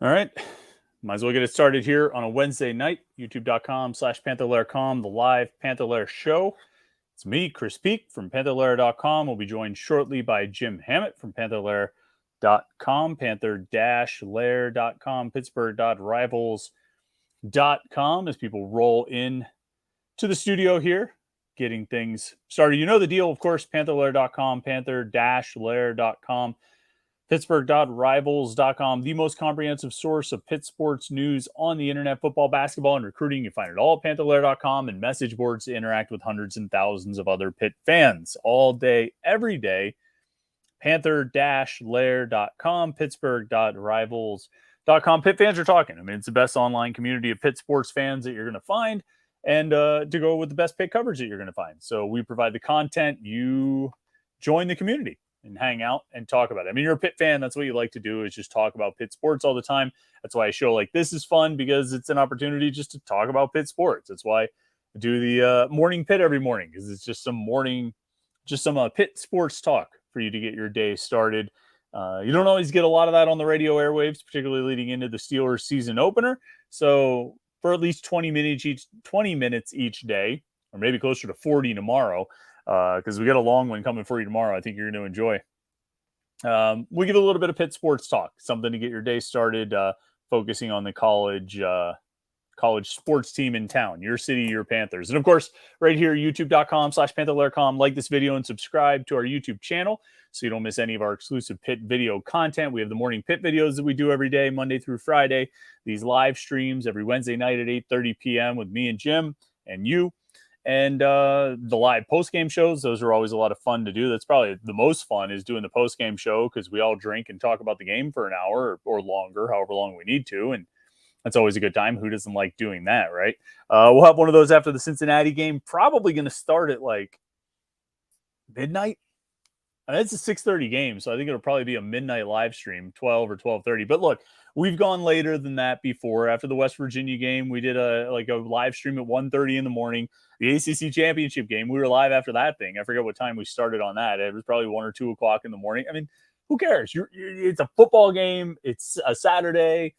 All right. Might as well get it started here on a Wednesday night. YouTube.com/Panther-Lair.com, the live Panther-Lair Show. It's me, Chris Peak from Panther-Lair.com. We'll be joined shortly by Jim Hammett from Panther-Lair.com, Panther-Lair.com, Pittsburgh.rivals.com as people roll in to the studio here, getting things started. You know the deal, of course, Panther-Lair.com, Panther-Lair.com. Pittsburgh.rivals.com, the most comprehensive source of Pitt sports news on the internet, football, basketball, and recruiting. You find it all at Panther-Lair.com and message boards to interact with hundreds and thousands of other Pitt fans all day, every day. Panther-Lair.com, Pittsburgh.rivals.com. Pitt fans are talking. I mean, it's the best online community of Pitt sports fans that you're going to find, and to go with the best Pitt coverage that you're going to find. So we provide the content. You join the community and hang out and talk about it. I mean, you're a Pitt fan. That's what you like to do, is just talk about Pitt sports all the time. That's why a show like this is fun, because it's an opportunity just to talk about Pitt sports. That's why I do the morning Pitt every morning, because it's just some Pitt sports talk for you to get your day started. You don't always get a lot of that on the radio airwaves, particularly leading into the Steelers season opener. So for at least 20 minutes each day, or maybe closer to 40 tomorrow, because we got a long one coming for you tomorrow. I think you're going to enjoy. We give a little bit of Pitt sports talk, something to get your day started, focusing on the college sports team in town, your city, your Panthers. And of course, right here, youtube.com/Panther-Lair.com. Like this video and subscribe to our YouTube channel so you don't miss any of our exclusive Pitt video content. We have the morning Pitt videos that we do every day, Monday through Friday. These live streams every Wednesday night at 8:30 p.m. with me and Jim and you. And the live post-game shows, those are always a lot of fun to do. That's probably the most fun, is doing the post-game show, because we all drink and talk about the game for an hour or longer, however long we need to. And that's always a good time. Who doesn't like doing that, right? We'll have one of those after the Cincinnati game, probably going to start at like midnight. I mean, it's a 6:30 game, so I think it'll probably be a midnight live stream, 12 or 12:30. But look, we've gone later than that before. After the West Virginia game, we did a live stream at 1:30 in the morning. The ACC championship game, we were live after that thing. I forget what time we started on that. It was probably 1 or 2 o'clock in the morning. I mean, who cares? It's a football game. It's a Saturday.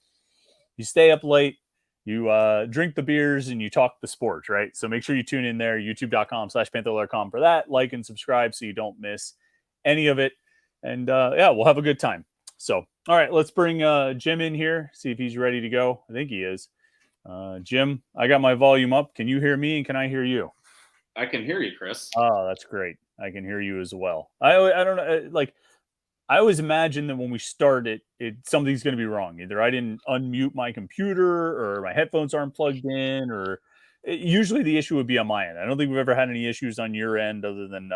You stay up late. You drink the beers and you talk the sports, right? So make sure you tune in there, youtube.com/Panther-Lair.com for that. Like and subscribe so you don't miss any of it. And yeah, we'll have a good time. So, all right, let's bring Jim in here, see if he's ready to go. I think he is. Jim, I got my volume up. Can you hear me, and can I hear you? I can hear you, Chris. Oh, that's great. I can hear you as well. I don't know, like, I always imagine that when we start something's going to be wrong. Either I didn't unmute my computer, or my headphones aren't plugged in, or usually the issue would be on my end. I don't think we've ever had any issues on your end, other than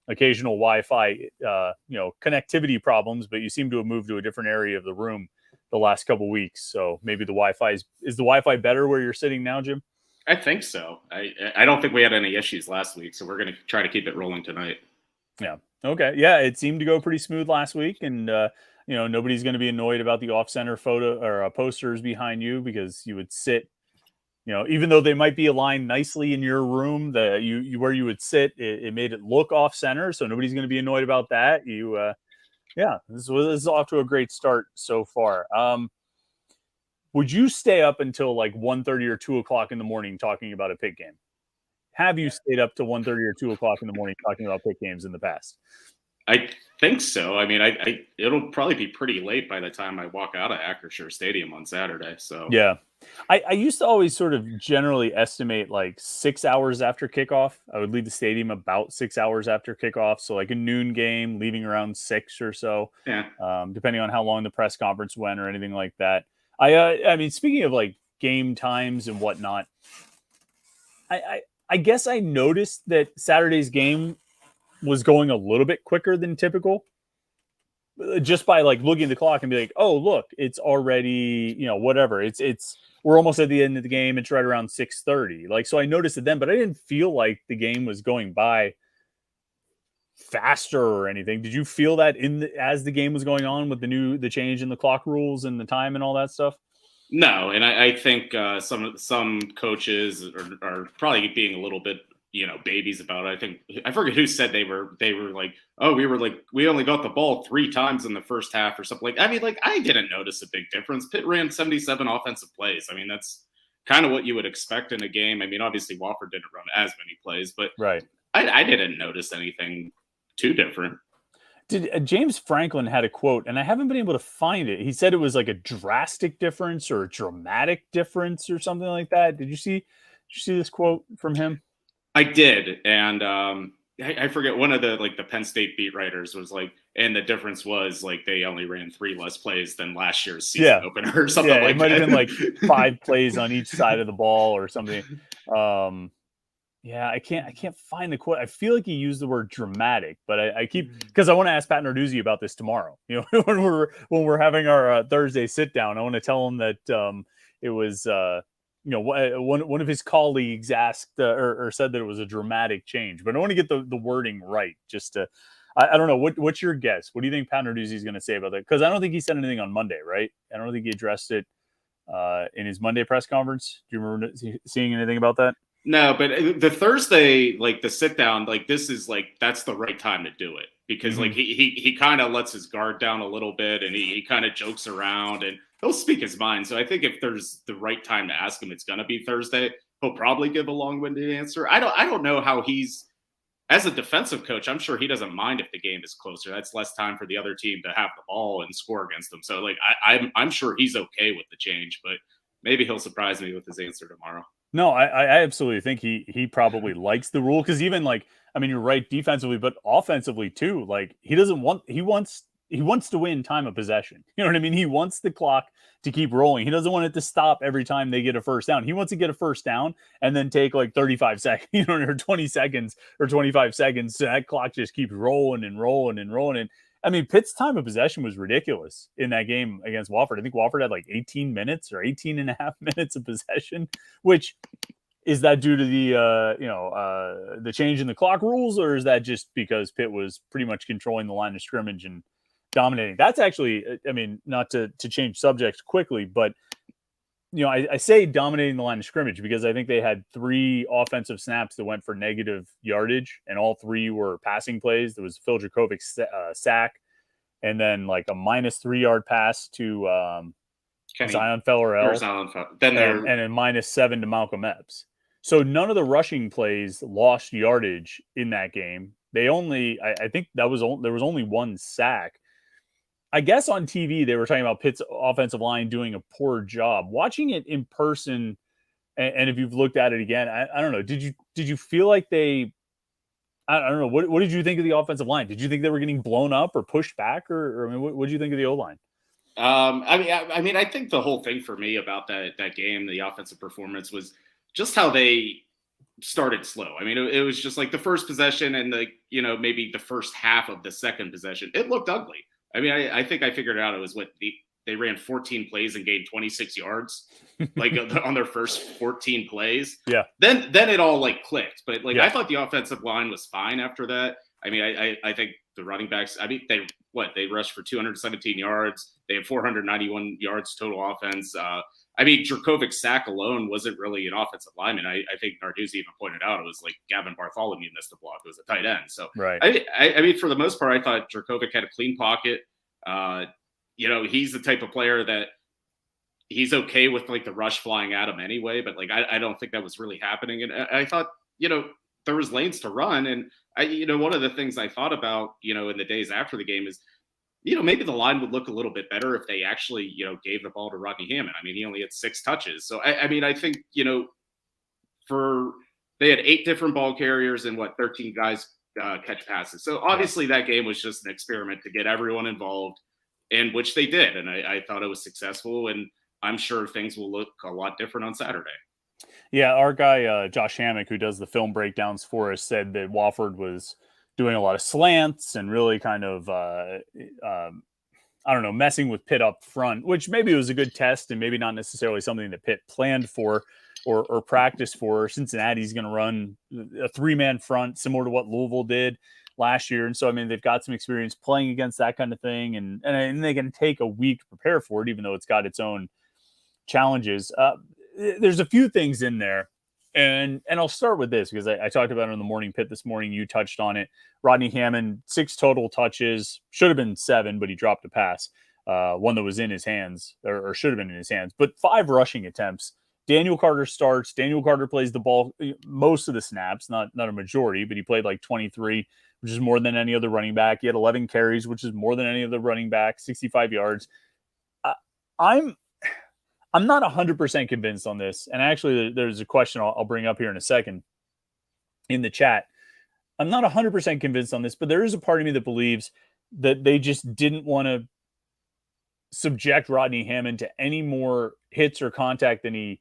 occasional Wi-Fi, connectivity problems. But you seem to have moved to a different area of the room the last couple weeks, so maybe the Wi-Fi is the Wi-Fi better where you're sitting now, Jim? I think so. I don't think we had any issues last week, so we're going to try to keep it rolling tonight. Yeah. Okay. Yeah, it seemed to go pretty smooth last week, and nobody's going to be annoyed about the off-center photo or posters behind you, because you would sit. Even though they might be aligned nicely in your room, you where you would sit, it made it look off center. So nobody's going to be annoyed about that. Yeah, this is off to a great start so far. Would you stay up until like 1:30 or 2 o'clock in the morning talking about a Pitt game? Have you stayed up to 1:30 or 2 o'clock in the morning talking about Pitt games in the past? I think so. I mean, it'll probably be pretty late by the time I walk out of Acrisure Stadium on Saturday. So yeah, I used to always sort of generally estimate like 6 hours after kickoff. I would leave the stadium about 6 hours after kickoff. So like a noon game, leaving around 6 or so, yeah. Depending on how long the press conference went or anything like that. I mean, speaking of like game times and whatnot, I guess I noticed that Saturday's game was going a little bit quicker than typical, just by like looking at the clock and be like, oh, look, it's already, whatever. We're almost at the end of the game. It's right around 6:30. Like, so I noticed it then, but I didn't feel like the game was going by faster or anything. Did you feel that as the game was going on with the change in the clock rules and the time and all that stuff? No, and I think some coaches are probably being a little bit babies about it. I forget who said they were like, oh, we only got the ball 3 times in the first half or something. I didn't notice a big difference. Pitt ran 77 offensive plays. I mean, that's kind of what you would expect in a game. I mean, obviously Wofford didn't run as many plays, but right. I didn't notice anything too different. James Franklin had a quote, and I haven't been able to find it. He said it was like a drastic difference or a dramatic difference or something like that. Did you see this quote from him? I did, and I forget, one of the Penn State beat writers was like, and the difference was like they only ran 3 less plays than last year's season opener or something like that. It might have been like 5 plays on each side of the ball or something. I can't find the quote. I feel like he used the word dramatic, but I keep, because I want to ask Pat Narduzzi about this tomorrow. When we're having our Thursday sit down, I want to tell him that it was one of his colleagues asked or said that it was a dramatic change, but I want to get the wording right. Just to, I don't know, what's your guess? What do you think Pat Narduzzi is going to say about that? Because I don't think he said anything on Monday, right? I don't think he addressed it in his Monday press conference. Do you remember seeing anything about that? No, but the Thursday, the sit down, this is that's the right time to do it, because he kind of lets his guard down a little bit, and he kind of jokes around, and he'll speak his mind. So I think if there's the right time to ask him, it's going to be Thursday. He'll probably give a long-winded answer. I don't know how he's, as a defensive coach, I'm sure he doesn't mind if the game is closer. That's less time for the other team to have the ball and score against them. So I'm sure he's okay with the change, but maybe he'll surprise me with his answer tomorrow. No, I absolutely think he probably likes the rule, because even you're right, defensively, but offensively too. He wants to win time of possession. You know what I mean? He wants the clock to keep rolling. He doesn't want it to stop every time they get a first down. He wants to get a first down and then take 35 seconds, or 20 seconds or 25 seconds. So that clock just keeps rolling and rolling and rolling. And I mean, Pitt's time of possession was ridiculous in that game against Wofford. I think Wofford had 18 minutes or 18 and a half minutes of possession, which is that due to the change in the clock rules, or is that just because Pitt was pretty much controlling the line of scrimmage and dominating? That's actually, not to change subjects quickly, but I say dominating the line of scrimmage because I think they had 3 offensive snaps that went for negative yardage, and all 3 were passing plays. There was Phil Drakovic's sack, and then a -3 yard pass to Zion Feller-El, and a -7 to Malcolm Epps. So none of the rushing plays lost yardage in that game. They only, I think there was only 1 sack. I guess on TV they were talking about Pitt's offensive line doing a poor job. Watching it in person, and if you've looked at it again, I don't know. Did you feel like they? I don't know. What did you think of the offensive line? Did you think they were getting blown up or pushed back, or what did you think of the O-line? I think the whole thing for me about that game, the offensive performance, was just how they started slow. I mean, it was just the first possession and maybe the first half of the second possession, it looked ugly. I mean, I think I figured out it was they ran 14 plays and gained 26 yards, on their first 14 plays. Yeah. Then it all clicked. But I thought the offensive line was fine after that. I mean, I think the running backs, they rushed for 217 yards. They had 491 yards total offense. Drakovic's sack alone wasn't really an offensive lineman. I think Narduzzi even pointed out it was Gavin Bartholomew missed a block. It was a tight end. So right. For the most part, I thought Drakovic had a clean pocket. He's the type of player that he's okay with the rush flying at him anyway. But I don't think that was really happening. And I thought there was lanes to run. And one of the things I thought about in the days after the game is, maybe the line would look a little bit better if they actually, gave the ball to Rodney Hammond. I mean, he only had 6 touches. So, I think, they had 8 different ball carriers and 13 guys catch passes. So obviously that game was just an experiment to get everyone involved, in which they did. And I thought it was successful, and I'm sure things will look a lot different on Saturday. Yeah. Our guy, Josh Hammock, who does the film breakdowns for us, said that Wofford was doing a lot of slants and really kind of, messing with Pitt up front, which maybe was a good test and maybe not necessarily something that Pitt planned for or practiced for. Cincinnati's going to run a 3-man front, similar to what Louisville did last year. And so, they've got some experience playing against that kind of thing, and they can take a week to prepare for it, even though it's got its own challenges. There's a few things in there. And I'll start with this because I talked about it in the morning pit this morning. You touched on it. Rodney Hammond, 6 total touches, should have been 7, but he dropped a pass, one that was in his hands or should have been in his hands. But 5 rushing attempts. Daniel Carter starts. Daniel Carter plays the ball most of the snaps, not a majority, but he played like 23, which is more than any other running back. He had 11 carries, which is more than any other running back, 65 yards. I'm not 100% convinced on this. And actually, there's a question I'll bring up here in a second in the chat. I'm not 100% convinced on this, but there is a part of me that believes that they just didn't want to subject Rodney Hammond to any more hits or contact than he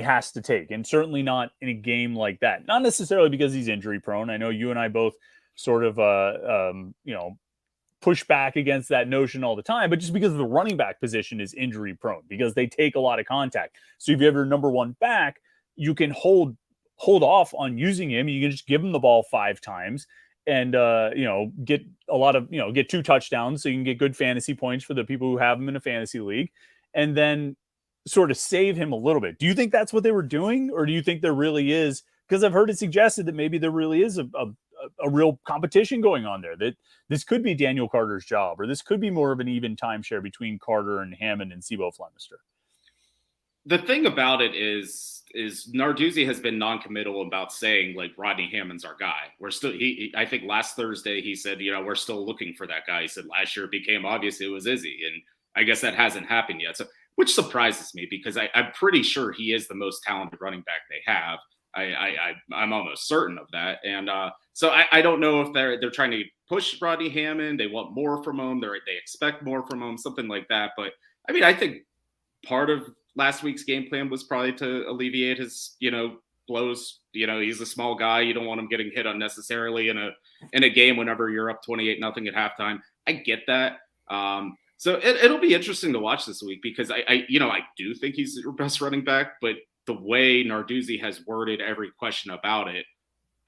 has to take. And certainly not in a game like that. Not necessarily because he's injury prone. I know you and I both sort of, push back against that notion all the time, but just because the running back position is injury prone, because they take a lot of contact. So if you have your number one back, you can hold off on using him. You can just give him the ball 5 times and, get a lot of, get 2 touchdowns. So you can get good fantasy points for the people who have him in a fantasy league, and then sort of save him a little bit. Do you think that's what they were doing? Or do you think there really is, because I've heard it suggested that maybe there really is a real competition going on there, that this could be Daniel Carter's job, or this could be more of an even timeshare between Carter and Hammond and Cibo Flemister? The thing about it is Narduzzi has been non-committal about saying like Rodney Hammond's our guy. We're still, I think last Thursday he said, we're still looking for that guy. He said last year it became obvious it was Izzy, and I guess that hasn't happened yet. So, which surprises me because I'm pretty sure he is the most talented running back they have. I'm almost certain of that. And so I don't know if they're trying to push Rodney Hammond. They want more from him. They expect more from him, something like that. But I mean, I think part of last week's game plan was probably to alleviate his, blows. He's a small guy. You don't want him getting hit unnecessarily in a game whenever you're up 28-0 at halftime. I get that. So it'll be interesting to watch this week because I do think he's your best running back, but the way Narduzzi has worded every question about it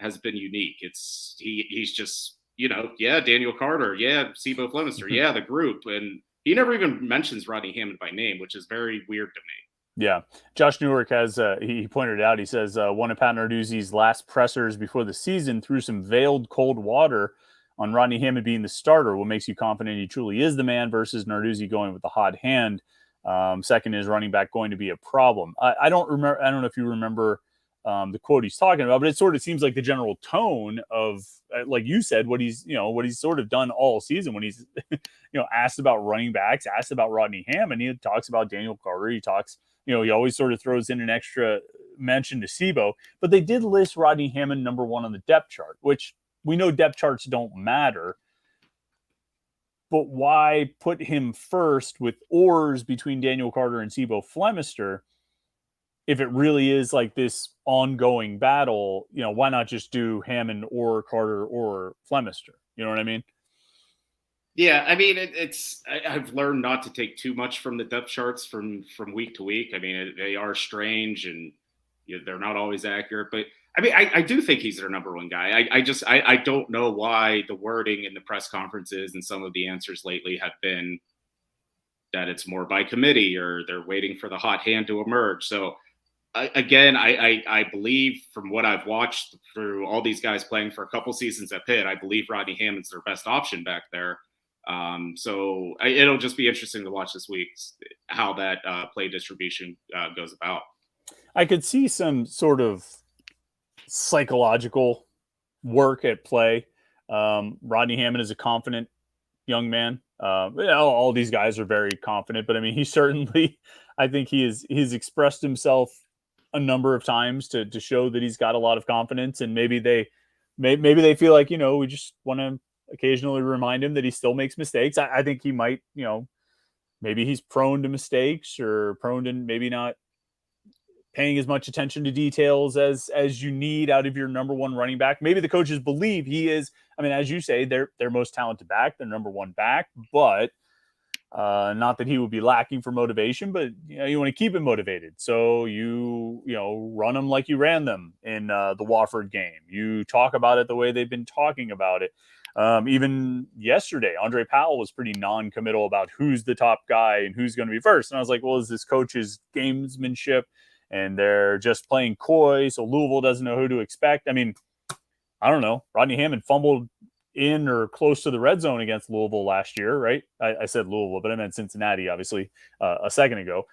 has been unique. He's just, Daniel Carter, Cibo Flemister, the group. And he never even mentions Rodney Hammond by name, which is very weird to me. Yeah. Josh Newark has, he pointed it out. He says, one of Pat Narduzzi's last pressers before the season threw some veiled cold water on Rodney Hammond being the starter. What makes you confident he truly is the man versus Narduzzi going with the hot hand? Second, is running back going to be a problem? I don't remember. I don't know if you remember the quote he's talking about, but it sort of seems like the general tone of, like you said, what he's sort of done all season when he's, asked about running backs, asked about Rodney Hammond. He talks about Daniel Carter. He talks, he always sort of throws in an extra mention to Cibo, but they did list Rodney Hammond number 1 on the depth chart, which we know depth charts don't matter. But why put him first with oars between Daniel Carter and Cibo Flemister if it really is like this ongoing battle? Why not just do Hammond or Carter or Flemister? You know what I mean? Yeah, I mean, I've learned not to take too much from the depth charts from week to week. I mean, they are strange and they're not always accurate, but I mean, I do think he's their number 1 guy. I don't know why the wording in the press conferences and some of the answers lately have been that it's more by committee or they're waiting for the hot hand to emerge. So I believe from what I've watched through all these guys playing for a couple seasons at Pitt, I believe Rodney Hammond's their best option back there. So it'll just be interesting to watch this week how that play distribution goes about. I could see some sort of psychological work at play. Rodney Hammond is a confident young man. All these guys are very confident, but I mean, he certainly, I think he's expressed himself a number of times to show that he's got a lot of confidence, and maybe they feel like, we just want to occasionally remind him that he still makes mistakes. I think he might, maybe he's prone to mistakes or prone to maybe not paying as much attention to details as you need out of your number 1 running back. Maybe the coaches believe he is, I mean, as you say, their most talented back, their number 1 back, but not that he would be lacking for motivation, but you want to keep him motivated. So you run them like you ran them in the Wofford game. You talk about it the way they've been talking about it. Even yesterday, Andre Powell was pretty non-committal about who's the top guy and who's going to be first. And I was like, well, is this coach's gamesmanship and they're just playing coy. So Louisville doesn't know who to expect. I mean, I don't know. Rodney Hammond fumbled in or close to the red zone against Louisville last year, right? I said Louisville, but I meant Cincinnati, obviously, a second ago.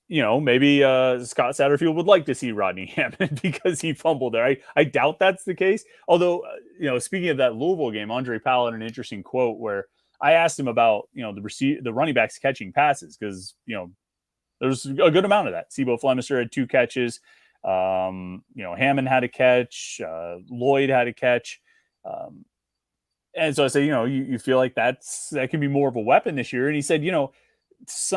Maybe Scott Satterfield would like to see Rodney Hammond because he fumbled there. I doubt that's the case. Although, speaking of that Louisville game, Andre Powell had an interesting quote where I asked him about, the running backs catching passes because, there's a good amount of that. Sibo Flemister had 2 catches. Hammond had a catch. Lloyd had a catch. And so I said, you feel like that can be more of a weapon this year. And he said,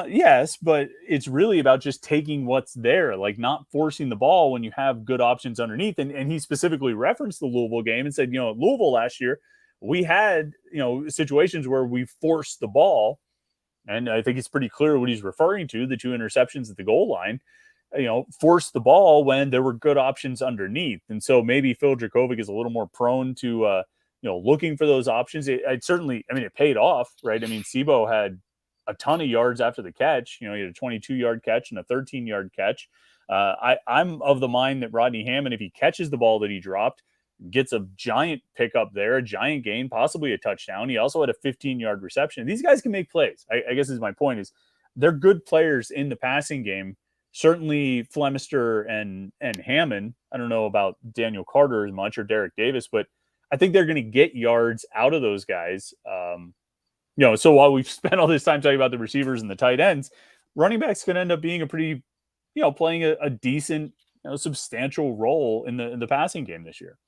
yes, but it's really about just taking what's there, like not forcing the ball when you have good options underneath. And he specifically referenced the Louisville game and said, at Louisville last year, we had, situations where we forced the ball. And I think it's pretty clear what he's referring to, the 2 interceptions at the goal line, forced the ball when there were good options underneath. And so maybe Phil Dracovic is a little more prone to, looking for those options. It paid off, right? I mean, Sibo had a ton of yards after the catch. He had a 22-yard catch and a 13-yard catch. I'm of the mind that Rodney Hammond, if he catches the ball that he dropped, gets a giant pickup there, a giant gain, possibly a touchdown. He also had a 15-yard reception. These guys can make plays. I guess is my point is they're good players in the passing game. Certainly Flemister and Hammond. I don't know about Daniel Carter as much or Derek Davis, but I think they're going to get yards out of those guys. So while we've spent all this time talking about the receivers and the tight ends, running backs can end up being a pretty, playing a decent, substantial role in the passing game this year.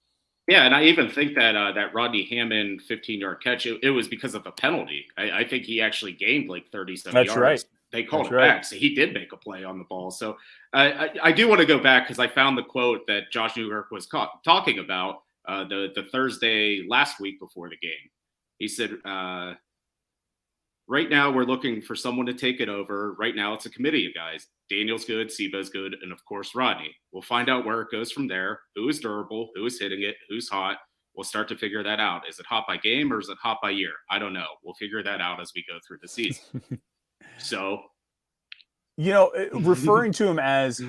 Yeah, and I even think that that Rodney Hammond 15-yard catch, it was because of a penalty. I think he actually gained like 37 That's yards. Right. They called it back, so he did make a play on the ball. So I do want to go back because I found the quote that Josh Newkirk was talking about the Thursday last week before the game. He said, right now we're looking for someone to take it over. Right now it's a committee of guys. Daniel's good, Sibo's good, and of course Rodney. We'll find out where it goes from there. Who is durable, who is hitting it, who's hot. We'll start to figure that out. Is it hot by game or is it hot by year? I don't know. We'll figure that out as we go through the season. So, referring to him as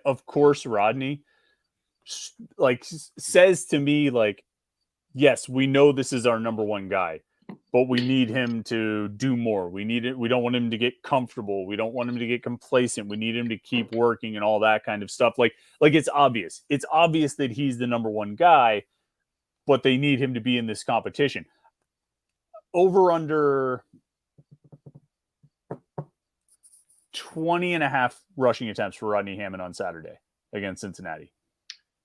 of course Rodney, like says to me like, yes, we know this is our number one guy, but we need him to do more. We need it. We don't want him to get comfortable. We don't want him to get complacent. We need him to keep working and all that kind of stuff. Like it's obvious. It's obvious that he's the number one guy, but they need him to be in this competition. Over under 20 and a half rushing attempts for Rodney Hammond on Saturday against Cincinnati.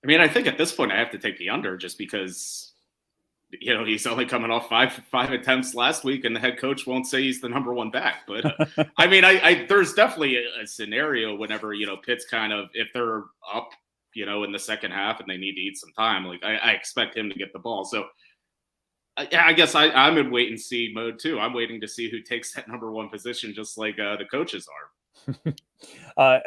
I mean, I think at this point I have to take the under just because, he's only coming off five attempts last week and the head coach won't say he's the number one back. But I mean, I there's definitely a scenario whenever, Pitt's kind of, if they're up, in the second half and they need to eat some time, like I expect him to get the ball. So I guess I'm in wait and see mode too. I'm waiting to see who takes that number one position, just like the coaches are.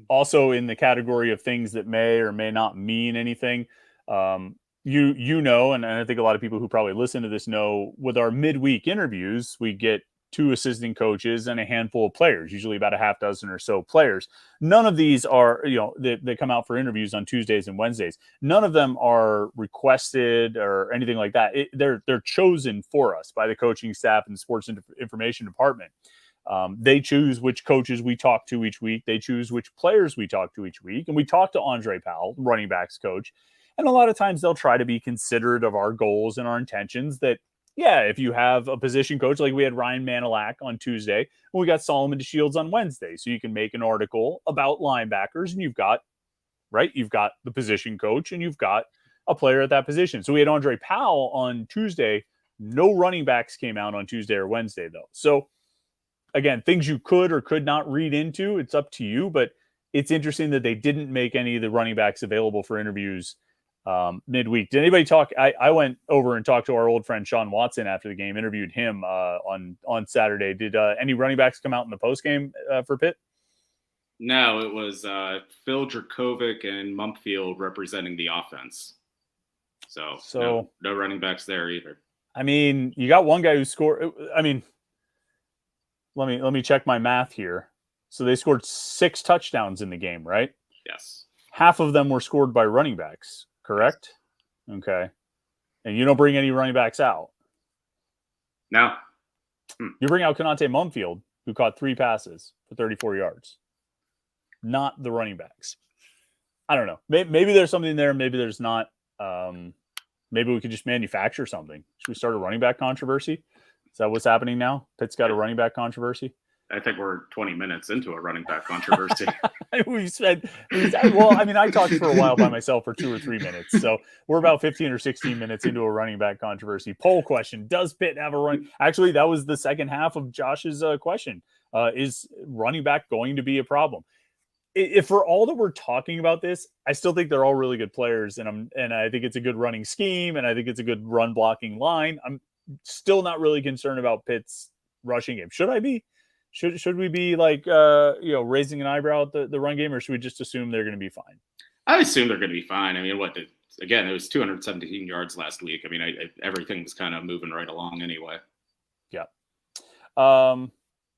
Also in the category of things that may or may not mean anything, and I think a lot of people who probably listen to this know, with our midweek interviews, we get 2 assistant coaches and a handful of players, usually about a half dozen or so players. None of these are, they come out for interviews on Tuesdays and Wednesdays. None of them are requested or anything like that. They're chosen for us by the coaching staff and the sports information department. They choose which coaches we talk to each week. They choose which players we talk to each week. And we talk to Andre Powell, running backs coach. And a lot of times they'll try to be considerate of our goals and our intentions that, if you have a position coach, like we had Ryan Manilak on Tuesday, and we got Solomon DeShields on Wednesday. So you can make an article about linebackers and you've got the position coach and you've got a player at that position. So we had Andre Powell on Tuesday. No running backs came out on Tuesday or Wednesday though. So again, things you could or could not read into, it's up to you, but it's interesting that they didn't make any of the running backs available for interviews midweek. Did anybody talk? I went over and talked to our old friend Sean Watson after the game, interviewed him on Saturday. Did any running backs come out in the post game for Pitt? No, it was Phil Dracovic and Mumpfield representing the offense. So no running backs there either. I mean, you got one guy who scored. I mean, let me check my math here. So they scored 6 touchdowns in the game, right? Yes. Half of them were scored by running backs, correct? Okay. And you don't bring any running backs out. No. You bring out Konate Mumfield, who caught 3 passes for 34 yards. Not the running backs. I don't know. Maybe there's something there. Maybe there's not. Maybe we could just manufacture something. Should we start a running back controversy? Is that what's happening now? Pitt's got a running back controversy. I think we're 20 minutes into a running back controversy. Well, I mean, I talked for a while by myself for 2 or 3 minutes. So we're about 15 or 16 minutes into a running back controversy. Poll question: does Pitt have a running? Actually, that was the second half of Josh's question. Is running back going to be a problem? If for all that we're talking about this, I still think they're all really good players, and I think it's a good running scheme, and I think it's a good run blocking line. I'm still not really concerned about Pitt's rushing game. Should I be? Should we be like raising an eyebrow at the run game, or should we just assume they're going to be fine? I assume they're going to be fine. I mean, again, it was 217 yards last week. I mean, everything was kind of moving right along anyway. Yeah.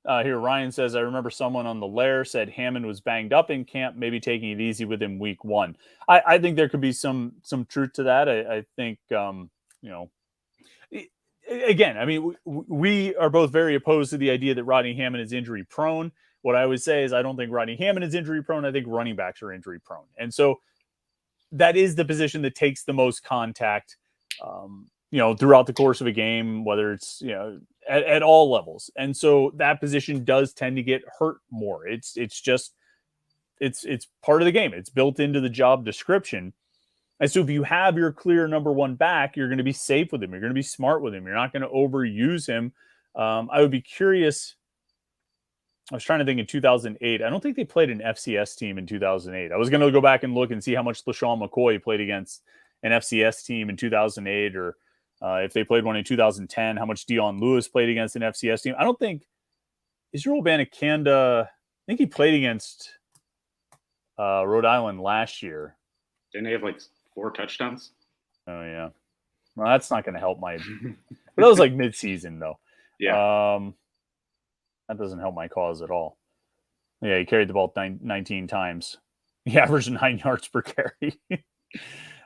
Here, Ryan says, I remember someone on the Lair said Hammond was banged up in camp, maybe taking it easy with him week 1. I think there could be some truth to that. I think, again, I mean, we are both very opposed to the idea that Rodney Hammond is injury prone. What I would say is I don't think Rodney Hammond is injury prone. I think running backs are injury prone. And so that is the position that takes the most contact, throughout the course of a game, whether it's, at all levels. And so that position does tend to get hurt more. It's part of the game. It's built into the job description. And so if you have your clear number 1 back, you're going to be safe with him. You're going to be smart with him. You're not going to overuse him. I would be curious. I was trying to think in 2008. I don't think they played an FCS team in 2008. I was going to go back and look and see how much LaShawn McCoy played against an FCS team in 2008, or if they played one in 2010, how much Dion Lewis played against an FCS team. I don't think Israel Banakanda, I think he played against Rhode Island last year. Didn't they have like 4 touchdowns? Oh, yeah. Well, that's not going to help my – but that was like mid-season, though. Yeah. That doesn't help my cause at all. Yeah, he carried the ball 19 times. He averaged 9 yards per carry.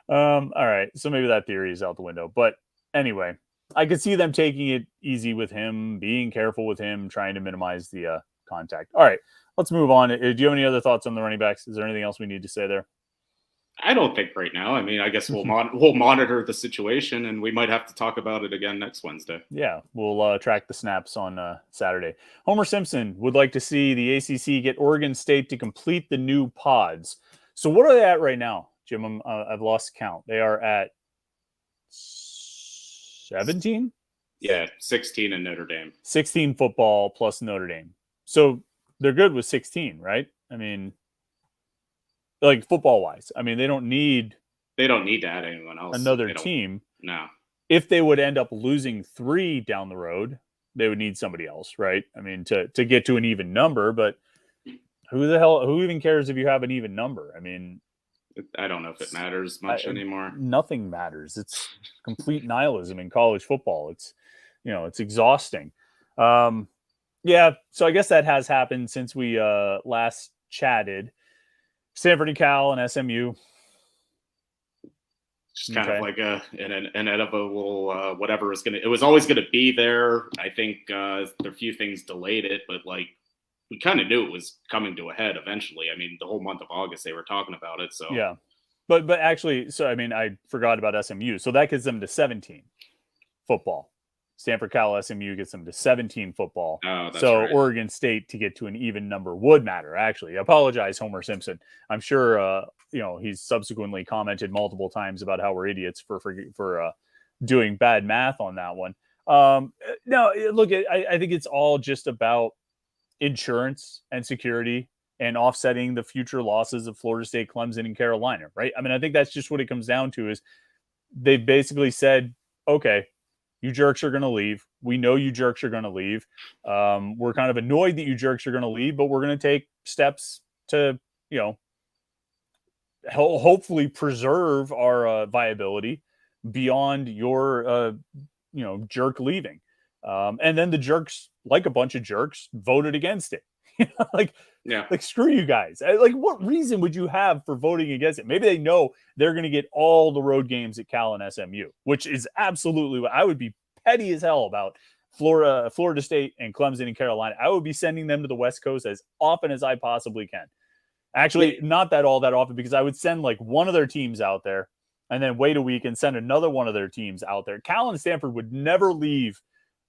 All right, so maybe that theory is out the window. But anyway, I could see them taking it easy with him, being careful with him, trying to minimize the contact. All right, let's move on. Do you have any other thoughts on the running backs? Is there anything else we need to say there? I don't think right now. I mean, I guess we'll monitor the situation, and we might have to talk about it again next Wednesday. Yeah, we'll track the snaps on Saturday. Homer Simpson would like to see the ACC get Oregon State to complete the new pods. So what are they at right now, Jim? I've lost count. They are at 17? Yeah, 16 in Notre Dame. 16 football plus Notre Dame. So they're good with 16, right? I mean, like football-wise. I mean, they don't need to add anyone else. Another team. No. If they would end up losing 3 down the road, they would need somebody else, right? I mean, to get to an even number, but who even cares if you have an even number? I mean, I don't know if it matters much anymore. Nothing matters. It's complete nihilism in college football. It's, it's exhausting. Yeah. So I guess that has happened since we last chatted. Stanford and Cal and SMU. Just kind of like an inevitable whatever is it was always going to be there. I think there are a few things delayed it, but like we kind of knew it was coming to a head eventually. I mean, the whole month of August they were talking about it. So yeah, but actually, so I mean, I forgot about SMU. So that gets them to 17 football. Stanford, Cal, SMU gets them to 17 football. Oh, that's so right. Oregon State to get to an even number would matter. Actually, I apologize, Homer Simpson. I'm sure he's subsequently commented multiple times about how we're idiots for doing bad math on that one. No, look, I think it's all just about insurance and security and offsetting the future losses of Florida State, Clemson, and Carolina, right? I mean, I think that's just what it comes down to is they basically said, okay, you jerks are going to leave. We know you jerks are going to leave. We're kind of annoyed that you jerks are going to leave, but we're going to take steps to, hopefully preserve our viability beyond your, jerk leaving. And then the jerks, like a bunch of jerks, voted against it. like, Yeah. like screw you guys. Like, what reason would you have for voting against it? Maybe they know they're going to get all the road games at Cal and SMU, which is absolutely what I would be petty as hell about. Florida State and Clemson and Carolina. I would be sending them to the West Coast as often as I possibly can. Actually, not all that often, because I would send like one of their teams out there and then wait a week and send another one of their teams out there. Cal and Stanford would never leave,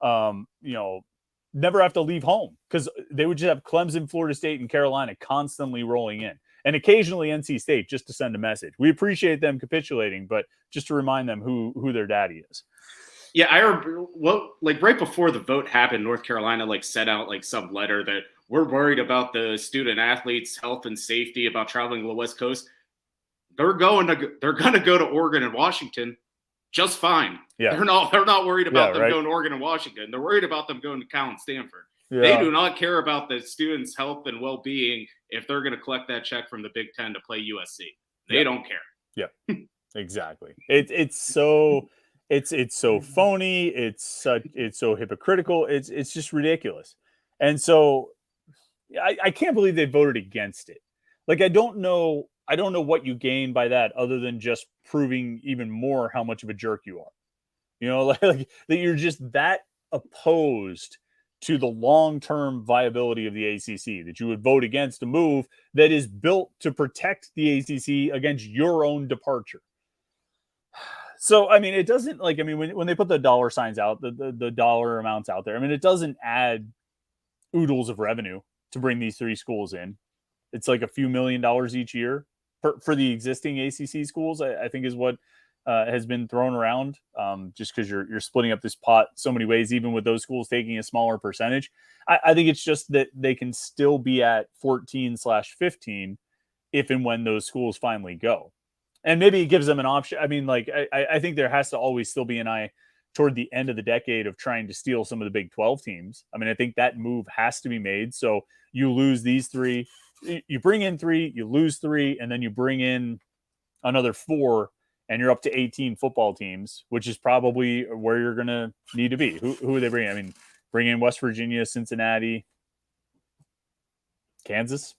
never have to leave home, because they would just have Clemson, Florida State, and Carolina constantly rolling in. And occasionally NC State, just to send a message. We appreciate them capitulating, but just to remind them who their daddy is. Yeah, I remember, like right before the vote happened, North Carolina like sent out like some letter that we're worried about the student athletes' health and safety about traveling to the West Coast. They're going to go to Oregon and Washington just fine. Yeah. They're not worried about them going to Oregon and Washington. They're worried about them going to Cal and Stanford. Yeah. They do not care about the students' health and well-being if they're going to collect that check from the Big Ten to play USC. They don't care. Yeah, exactly. It's so phony. It's so hypocritical. It's just ridiculous. And so I can't believe they voted against it. Like, I don't know what you gain by that, other than just proving even more how much of a jerk you are. Like that you're just that opposed to the long-term viability of the ACC, that you would vote against a move that is built to protect the ACC against your own departure. So, I mean, it doesn't, like, I mean, when they put the dollar signs out, the dollar amounts out there, I mean, it doesn't add oodles of revenue to bring these three schools in. It's like a few $1 million each year for the existing ACC schools, I think is what has been thrown around, just because you're splitting up this pot so many ways, even with those schools taking a smaller percentage. I think it's just that they can still be at 14/15 if and when those schools finally go. And maybe it gives them an option. I mean, like, I think there has to always still be an eye toward the end of the decade of trying to steal some of the Big 12 teams. I mean, I think that move has to be made. So you lose these three, you bring in three, you lose three, and then you bring in another four, and you're up to 18 football teams, which is probably where you're going to need to be. Who are they bringing? I mean, bring in West Virginia, Cincinnati, Kansas.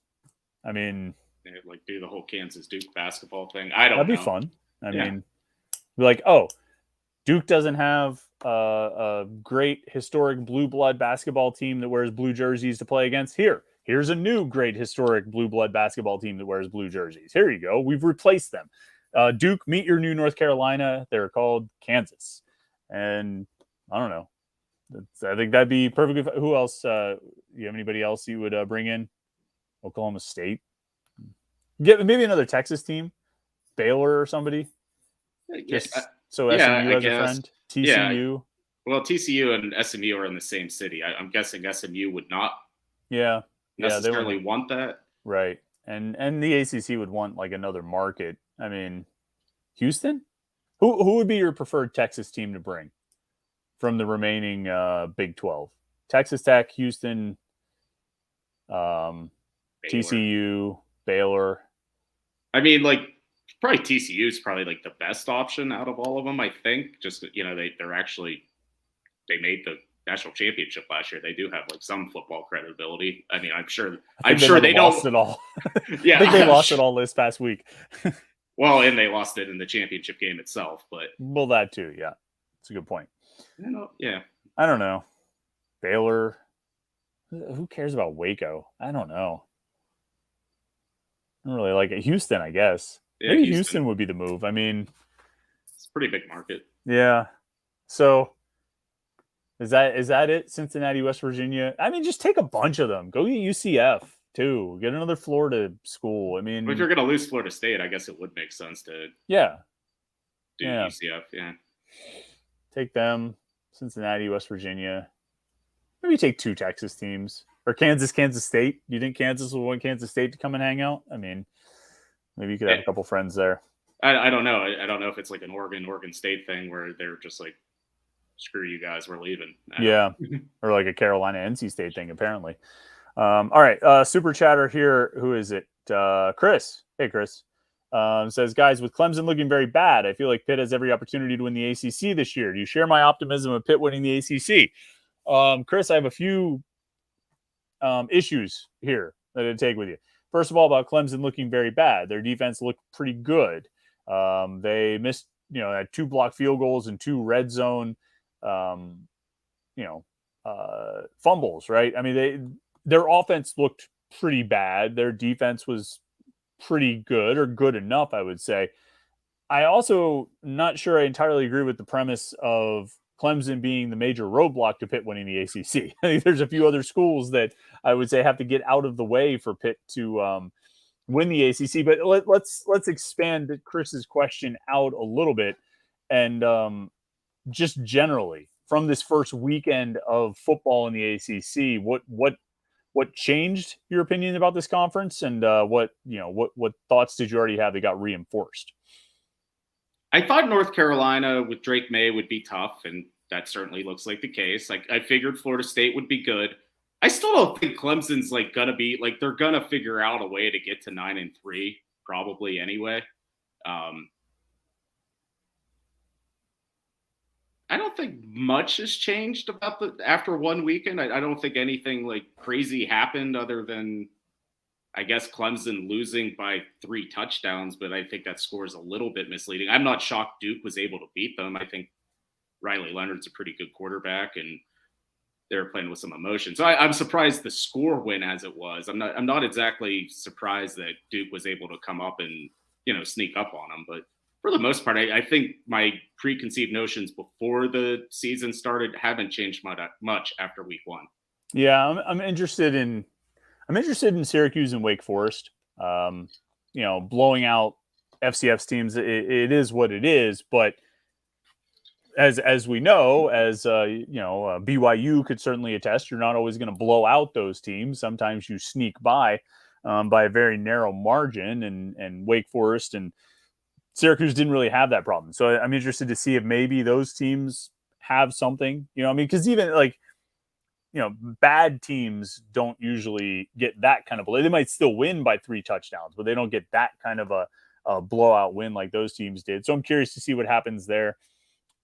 I mean, like do the whole Kansas Duke basketball thing. I don't know. That'd be fun. I mean, be like, oh, Duke doesn't have a great historic blue blood basketball team that wears blue jerseys to play against. Here's a new great historic blue blood basketball team that wears blue jerseys. Here you go. We've replaced them. Duke, meet your new North Carolina. They're called Kansas. And I don't know. I think that'd be perfectly. Who else? You have anybody else you would bring in? Oklahoma State. Get maybe another Texas team, Baylor or somebody. Just SMU as a friend. TCU. Yeah. Well, TCU and SMU are in the same city. I'm guessing SMU would not. Necessarily want that. Right. And the ACC would want like another market. I mean, Houston? Who would be your preferred Texas team to bring from the remaining Big 12? Texas Tech, Houston, TCU, Baylor. I mean, like, probably TCU is probably like the best option out of all of them, I think. Just, they made the national championship last year. They do have like some football credibility. I mean, I'm sure they lost it all. Yeah, I think they lost it all this past week. Well, and they lost it in the championship game itself, but that too. Yeah, it's a good point. Yeah, I don't know. Baylor. Who cares about Waco? I don't know. I don't really like it. Houston, I guess. Yeah, maybe Houston would be the move. I mean, it's a pretty big market. Yeah. So is that it? Cincinnati, West Virginia. I mean, just take a bunch of them. Go get UCF too. Get another Florida school. I mean, if you're going to lose Florida State, I guess it would make sense to do UCF. Yeah. Take them. Cincinnati, West Virginia. Maybe take two Texas teams. Or Kansas State. Do you think Kansas will want Kansas State to come and hang out? I mean, maybe you could have a couple friends there. I don't know. I don't know if it's like an Oregon State thing where they're just like, screw you guys, we're leaving. Yeah. Or like a Carolina NC State thing, apparently. All right. Super chatter here. Who is it? Chris. Hey, Chris. Says, guys, with Clemson looking very bad, I feel like Pitt has every opportunity to win the ACC this year. Do you share my optimism of Pitt winning the ACC? Chris, I have a few issues here that I'd take with you. First of all, about Clemson looking very bad. Their defense looked pretty good. They missed, had 2 blocked field goals and 2 red zone, fumbles, right? I mean, their offense looked pretty bad. Their defense was pretty good, or good enough, I would say. I also not sure I entirely agree with the premise of Clemson being the major roadblock to Pitt winning the ACC. I think there's a few other schools that I would say have to get out of the way for Pitt to win the ACC. But let's expand Chris's question out a little bit, and just generally from this first weekend of football in the ACC, what changed your opinion about this conference, and what thoughts did you already have that got reinforced? I thought North Carolina with Drake May would be tough, and that certainly looks like the case. Like, I figured Florida State would be good. I still don't think Clemson's gonna be they're gonna figure out a way to get to 9-3 probably anyway. I don't think much has changed about after one weekend. I don't think anything crazy happened other than, I guess, Clemson losing by 3 touchdowns, but I think that score is a little bit misleading. I'm not shocked Duke was able to beat them. I think Riley Leonard's a pretty good quarterback, and they're playing with some emotion. So I'm surprised the score went as it was. I'm not exactly surprised that Duke was able to come up and sneak up on them, but for the most part, I think my preconceived notions before the season started haven't changed much after week 1. Yeah, I'm interested in Syracuse and Wake Forest. Blowing out FCS teams, it is what it is. But as we know, BYU could certainly attest, you're not always going to blow out those teams. Sometimes you sneak by a very narrow margin, and Wake Forest and Syracuse didn't really have that problem. So I'm interested to see if maybe those teams have something, because even bad teams don't usually get that kind of blow. They might still win by 3 touchdowns, but they don't get that kind of a blowout win like those teams did. So I'm curious to see what happens there.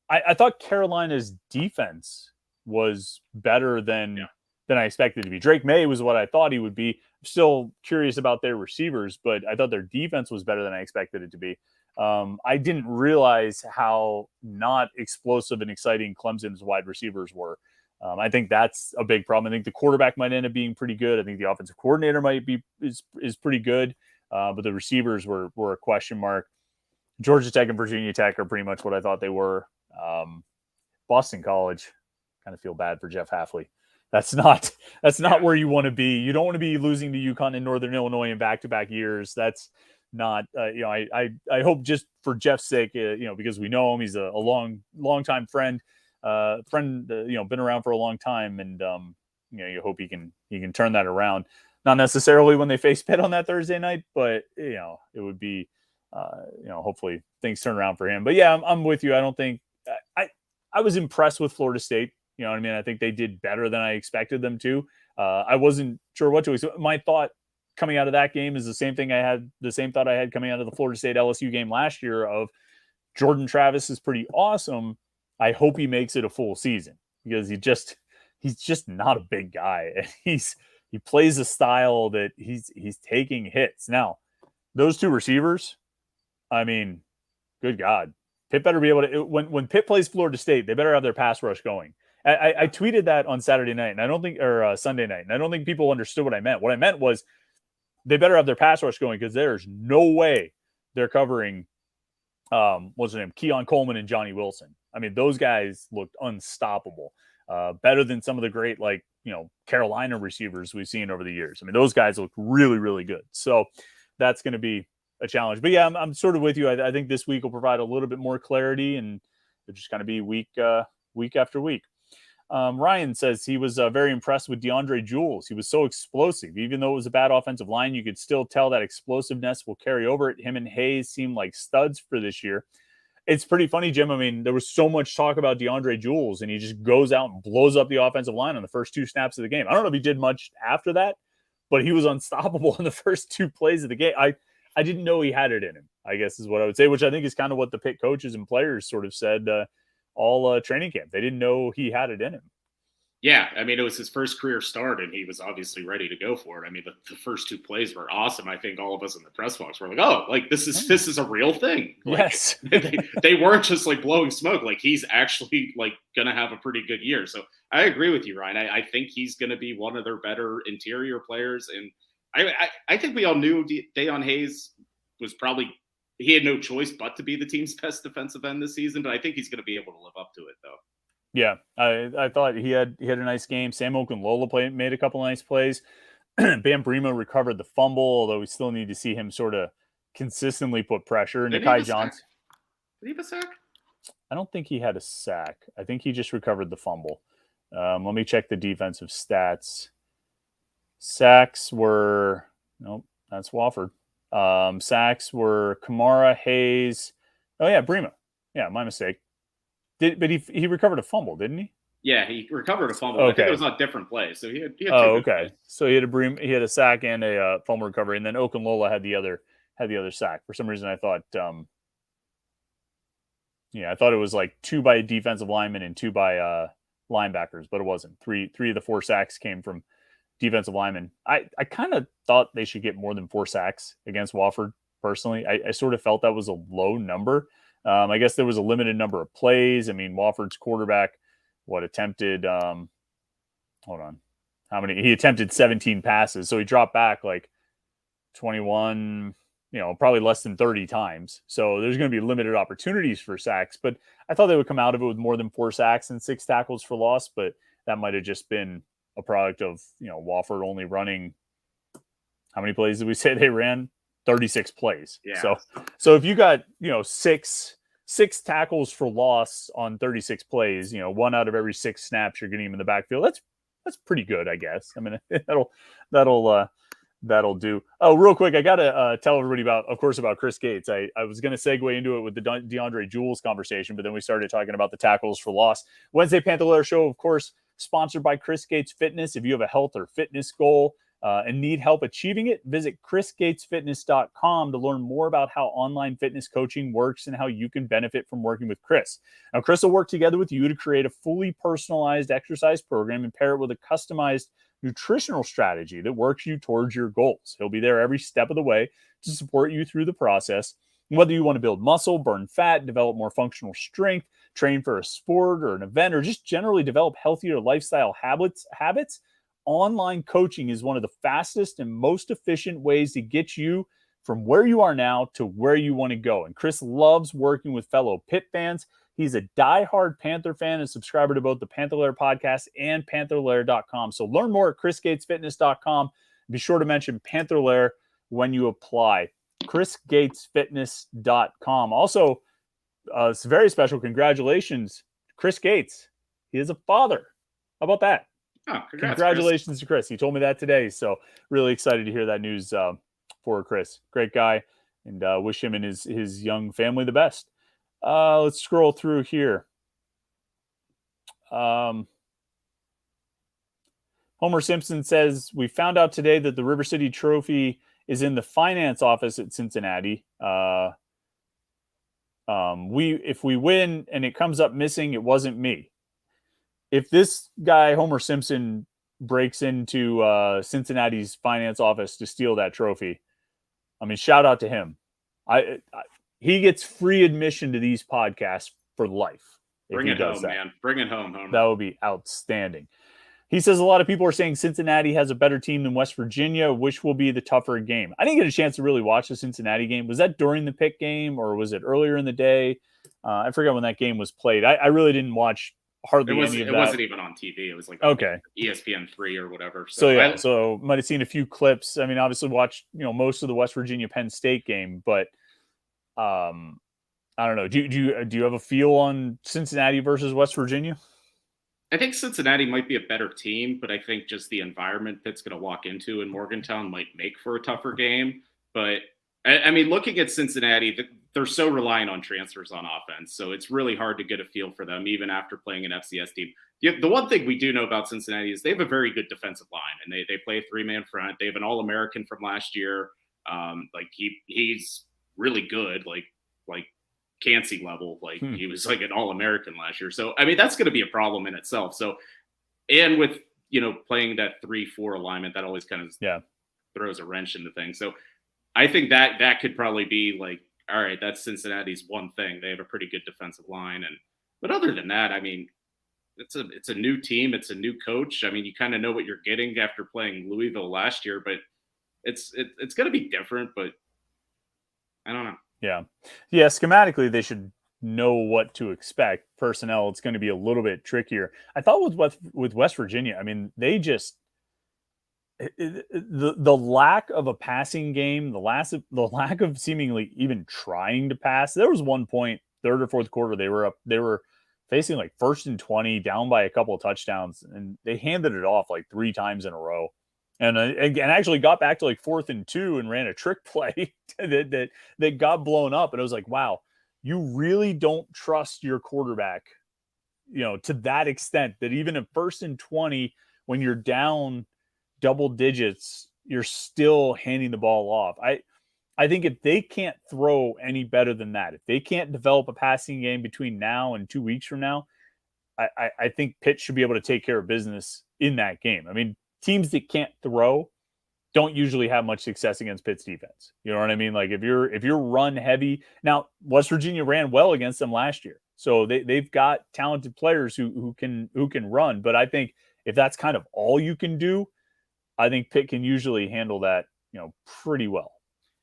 I thought Carolina's defense was better than I expected to be. Drake May was what I thought he would be. I'm still curious about their receivers, but I thought their defense was better than I expected it to be. I didn't realize how not explosive and exciting Clemson's wide receivers were. I think that's a big problem. I think the quarterback might end up being pretty good. I think the offensive coordinator is pretty good, but the receivers were a question mark. Georgia Tech and Virginia Tech are pretty much what I thought they were. Boston College, kind of feel bad for Jeff Hafley. That's not where you want to be. You don't want to be losing to UConn and Northern Illinois in back-to-back years. That's not, I hope, just for Jeff's sake, because we know him, he's a long time friend, been around for a long time, and you hope he can turn that around. Not necessarily when they face Pitt on that Thursday night, but it would be, hopefully things turn around for him. But yeah, I'm with you. I don't think I was impressed with Florida State. You know what I mean? I think they did better than I expected them to. I wasn't sure what to expect. My thought coming out of that game is the same thought I had coming out of the Florida State LSU game last year of Jordan Travis is pretty awesome. I hope he makes it a full season, because he's just not a big guy. He plays a style that he's taking hits. Now, those 2 receivers, I mean, good God. Pitt better be able to, when Pitt plays Florida State, they better have their pass rush going. I tweeted that on Saturday night, and I don't think, or Sunday night, and I don't think people understood what I meant. What I meant was they better have their pass rush going, because there's no way they're covering, what's his name, Keon Coleman and Johnny Wilson. I mean, those guys looked unstoppable, better than some of the great, Carolina receivers we've seen over the years. I mean, those guys look really, really good. So that's going to be a challenge. But yeah, I'm sort of with you. I think this week will provide a little bit more clarity, and it'll just kind of be week after week. Ryan says he was very impressed with DeAndre Jules. He was so explosive. Even though it was a bad offensive line, you could still tell that explosiveness will carry over it. Him and Hayes seem like studs for this year. It's pretty funny, Jim. I mean, there was so much talk about DeAndre Jules, and he just goes out and blows up the offensive line on the first 2 snaps of the game. I don't know if he did much after that, but he was unstoppable in the first 2 plays of the game. I didn't know he had it in him, I guess is what I would say, which I think is kind of what the Pitt coaches and players sort of said all training camp. They didn't know he had it in him. Yeah, I mean, it was his first career start, and he was obviously ready to go for it. I mean, the first 2 plays were awesome. I think all of us in the press box were like, "Oh, like this is a real thing." Like Yes. they weren't just like blowing smoke. Like he's actually like gonna have a pretty good year. So I agree with you, Ryan. I think he's gonna be one of their better interior players, and I think we all knew Deion Hayes was probably he had no choice but to be the team's best defensive end this season. But I think he's gonna be able to live up to it, though. Yeah, I thought he had a nice game. Sam Okunlola made a couple nice plays. Bam Bremo recovered the fumble, although we still need to see him sort of consistently put pressure. Nikai Johnson. Did he have a sack? I don't think he had a sack. I think he just recovered the fumble. Let me check the defensive stats. Sacks were nope, that's Wofford. Sacks were Kamara, Hayes. Oh yeah, Bremo. Yeah, my mistake. But he recovered a fumble, didn't he? Yeah, he recovered a fumble. Okay. I think it was on different plays. So he had two okay. plays. So he had a sack and a fumble recovery, and then Okunlola had the other sack. For some reason, I thought it was like 2 by defensive linemen and 2 by linebackers, but it wasn't. Three of the 4 sacks came from defensive linemen. I kind of thought they should get more than 4 sacks against Wofford. Personally, I sort of felt that was a low number. I guess there was a limited number of plays. I mean, Wofford's quarterback, attempted, hold on. How many? He attempted 17 passes. So he dropped back like 21, probably less than 30 times. So there's going to be limited opportunities for sacks. But I thought they would come out of it with more than 4 sacks and 6 tackles for loss. But that might have just been a product of, Wofford only running, how many plays did we say they ran? 36 plays. Yeah. So if you got, six tackles for loss on 36 plays, 1 out of every 6 snaps you're getting him in the backfield. That's pretty good, I guess. I mean, that'll do. Oh, real quick, I gotta tell everybody about Chris Gates. I was gonna segue into it with the DeAndre Jules conversation, but then we started talking about the tackles for loss. Wednesday Panther-Lair Show, of course, sponsored by Chris Gates Fitness. If you have a health or fitness goal and need help achieving it, visit chrisgatesfitness.com to learn more about how online fitness coaching works and how you can benefit from working with Chris. Now, Chris will work together with you to create a fully personalized exercise program and pair it with a customized nutritional strategy that works you towards your goals. He'll be there every step of the way to support you through the process. Whether you want to build muscle, burn fat, develop more functional strength, train for a sport or an event, or just generally develop healthier lifestyle habits, online coaching is one of the fastest and most efficient ways to get you from where you are now to where you want to go. And Chris loves working with fellow Pitt fans. He's a diehard Panther fan and subscriber to both the Panther-Lair podcast and Panther-Lair.com. So learn more at chrisgatesfitness.com. Be sure to mention Panther-Lair when you apply. chrisgatesfitness.com. Also, it's very special. Congratulations, Chris Gates. He is a father. How about that? Oh, congratulations to Chris. He told me that today. So really excited to hear that news for Chris. Great guy. And wish him and his young family the best. Let's scroll through here. Homer Simpson says, we found out today that the River City Trophy is in the finance office at Cincinnati. If we win and it comes up missing, it wasn't me. If this guy, Homer Simpson, breaks into Cincinnati's finance office to steal that trophy, I mean, shout out to him. He gets free admission to these podcasts for life. Bring it home, man. Bring it home, Homer. That would be outstanding. He says a lot of people are saying Cincinnati has a better team than West Virginia, which will be the tougher game. I didn't get a chance to really watch the Cincinnati game. Was that during the Pitt game or was it earlier in the day? I forgot when that game was played. I really didn't watch hardly any of that. It wasn't even on TV. It was like ESPN3 or whatever. So might have seen a few clips. I mean, obviously watched most of the West Virginia Penn State game, but I don't know. Do you have a feel on Cincinnati versus West Virginia? I think Cincinnati might be a better team, but I think just the environment Pitt's going to walk into in Morgantown might make for a tougher game. But I mean, looking at Cincinnati, they're so reliant on transfers on offense. So it's really hard to get a feel for them, even after playing an FCS team. The one thing we do know about Cincinnati is they have a very good defensive line, and they play a 3-man front. They have an All-American from last year. He's really good, like Cansey level. He was like an All-American last year. So, I mean, that's going to be a problem in itself. So And with, playing that 3-4 alignment, that always kind of Yeah. throws a wrench into things. So I think that could probably be like, all right, that's Cincinnati's one thing. They have a pretty good defensive line. But other than that, I mean, it's a new team. It's a new coach. I mean, you kind of know what you're getting after playing Louisville last year, but it's going to be different, but I don't know. Yeah. Yeah. Schematically, they should know what to expect. Personnel, it's going to be a little bit trickier. I thought with West Virginia, I mean, they just the lack of a passing game, the lack of seemingly even trying to pass. There was one point, third or fourth quarter, they were facing like 1st and 20, down by a couple of touchdowns, and they handed it off like 3 times in a row. And actually got back to like 4th and 2 and ran a trick play that got blown up. And it was like, wow, you really don't trust your quarterback, to that extent that even at 1st and 20, when you're down double digits, you're still handing the ball off. I think if they can't throw any better than that, if they can't develop a passing game between now and 2 weeks from now, I think Pitt should be able to take care of business in that game. I mean, teams that can't throw don't usually have much success against Pitt's defense. You know what I mean? Like if you're run heavy. Now, West Virginia ran well against them last year, so they've got talented players who can run. But I think if that's kind of all you can do, I think Pitt can usually handle that, pretty well.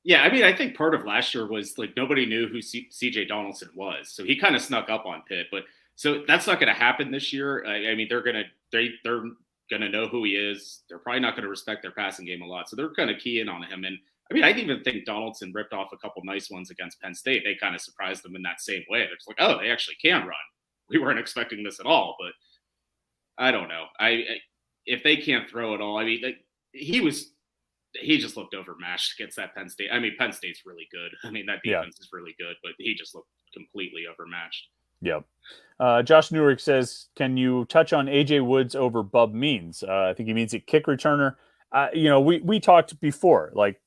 Yeah, I mean, I think part of last year was like nobody knew who CJ Donaldson was, so he kind of snuck up on Pitt. But so that's not going to happen this year. I mean, they're gonna know who he is. They're probably not going to respect their passing game a lot, so they're going to key in on him. And I mean, I even think Donaldson ripped off a couple nice ones against Penn State. They kind of surprised them in that same way. They're just like, oh, they actually can run. We weren't expecting this at all, but I don't know. If they can't throw at all, I mean, he just looked overmatched against that Penn State. I mean, Penn State's really good. I mean, that defense is really good, but he just looked completely overmatched. Yep. Josh Newark says, can you touch on AJ Woods over Bub Means? I think he means a kick returner. We talked before, like,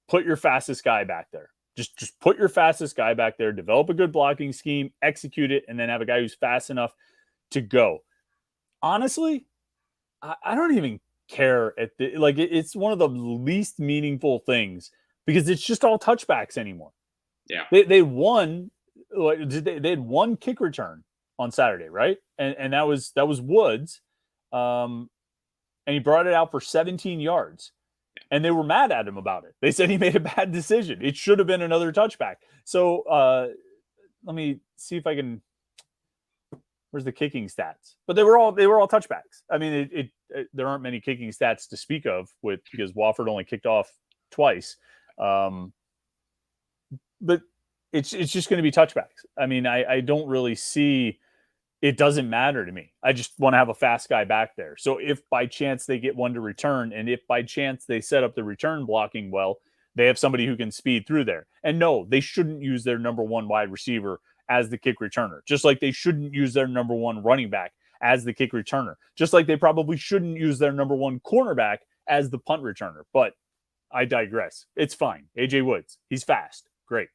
put your fastest guy back there. Just put your fastest guy back there, develop a good blocking scheme, execute it, and then have a guy who's fast enough to go. Honestly, I don't even care it's one of the least meaningful things because it's just all touchbacks anymore. Yeah. They won. They had one kick return on Saturday, right? And that was Woods. And he brought it out for 17 yards. And they were mad at him about it. They said he made a bad decision. It should have been another touchback. So let me see if I can. Where's the kicking stats? But they were all touchbacks. I mean, there aren't many kicking stats to speak of because Wofford only kicked off twice. But it's just going to be touchbacks. I mean, I don't really see. It doesn't matter to me. I just want to have a fast guy back there. So if by chance they get one to return, and if by chance they set up the return blocking well, they have somebody who can speed through there. And no, they shouldn't use their number one wide receiver as the kick returner, just like they shouldn't use their number one running back as the kick returner, just like they probably shouldn't use their number one cornerback as the punt returner. But I digress. It's fine. AJ Woods, he's fast. Great.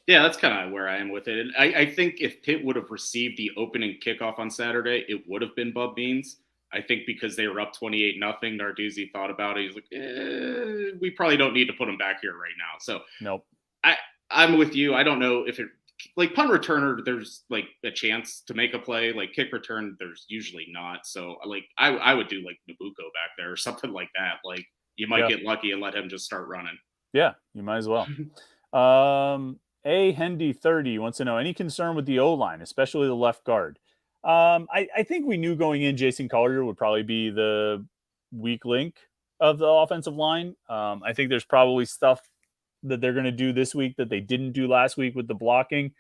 Yeah, that's kind of where I am with it. And I think if Pitt would have received the opening kickoff on Saturday, it would have been Bub Means. I think because they were up 28-0, Narduzzi thought about it. He's like, we probably don't need to put him back here right now. So nope. I'm with you. I don't know if it like punt returner, there's like a chance to make a play. Like kick return, there's usually not. So like I would do like Nabucco back there or something like that. Like you might get lucky and let him just start running. Yeah, you might as well. A Hendy 30 wants to know any concern with the O-line, especially the left guard. I think we knew going in Jason Collier would probably be the weak link of the offensive line. I think there's probably stuff that they're going to do this week that they didn't do last week with the blocking.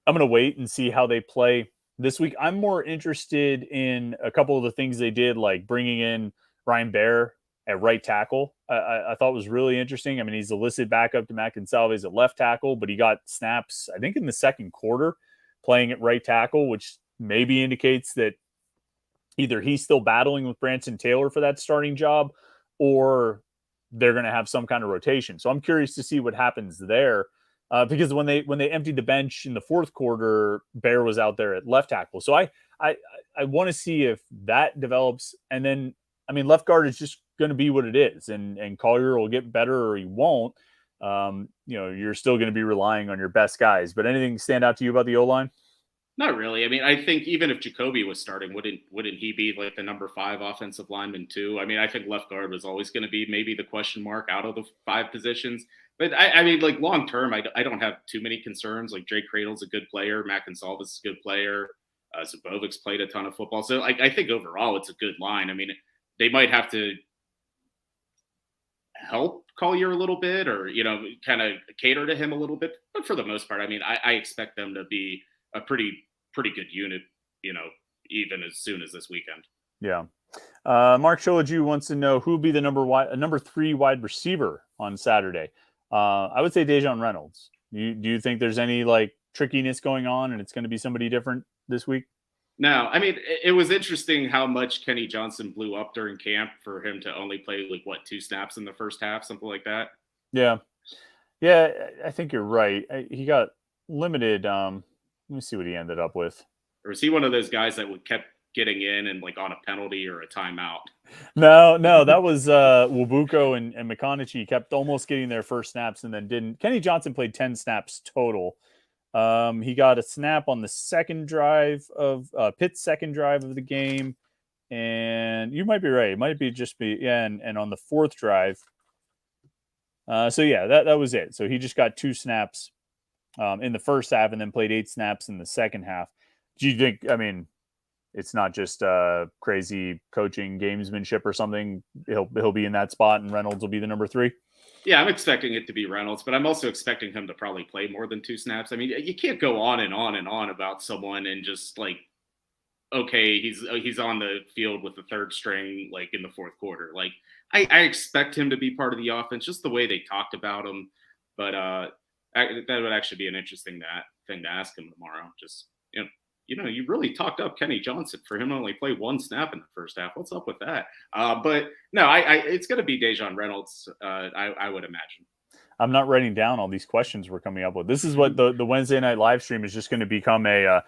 I'm going to wait and see how they play this week. I'm more interested in a couple of the things they did, like bringing in Ryan Baer at right tackle. I thought was really interesting. I mean, he's a listed backup to Matt Gonsalves at left tackle, but he got snaps, I think, in the second quarter playing at right tackle, which maybe indicates that either he's still battling with Branson Taylor for that starting job or they're going to have some kind of rotation. So I'm curious to see what happens there because when they emptied the bench in the fourth quarter, Baer was out there at left tackle. So I I want to see if that develops. And then, I mean, left guard is just going to be what it is. And Collier will get better or he won't. You're still going to be relying on your best guys. But anything stand out to you about the O-line? Not really. I mean, I think even if Jacoby was starting, wouldn't he be like the number 5 offensive lineman too? I mean, I think left guard was always going to be maybe the question mark out of the 5 positions. But I mean, like long term, I don't have too many concerns. Like Jake Cradle's a good player, Matt Gonsalves is a good player, Zubovic's played a ton of football, so I think overall it's a good line. I mean, they might have to help Collier a little bit, or kind of cater to him a little bit. But for the most part, I mean, I expect them to be a pretty good unit, even as soon as this weekend. Yeah. Mark Sholoju wants to know who will be the number 3 wide receiver on Saturday. I would say Dejon Reynolds. Do you think there's any like trickiness going on and it's going to be somebody different this week? No, I mean, it was interesting how much Kenny Johnson blew up during camp for him to only play 2 snaps in the first half, something like that. Yeah, I think you're right. He got limited. Let me see what he ended up with. Or is he one of those guys that kept getting in and on a penalty or a timeout? No, that was Wabuko and McConaughey kept almost getting their first snaps and then didn't. Kenny Johnson played 10 snaps total. He got a snap on the second drive of Pitt's second drive of the game. And you might be right. It might be and on the fourth drive. That was it. So he just got 2 snaps in the first half and then played 8 snaps in the second half. Do you think, I mean, it's not just crazy coaching gamesmanship or something? He'll be in that spot and Reynolds will be the number 3? Yeah, I'm expecting it to be Reynolds, but I'm also expecting him to probably play more than 2 snaps. I mean, you can't go on and on and on about someone and just okay, he's on the field with the 3rd string, in the 4th quarter. I expect him to be part of the offense, just the way they talked about him. But that would actually be an interesting thing to ask him tomorrow. Just, you really talked up Kenny Johnson for him to only play 1 snap in the first half. What's up with that? But no, it's going to be Dejon Reynolds, I would imagine. I'm not writing down all these questions we're coming up with. This is what the Wednesday night live stream is just going to become a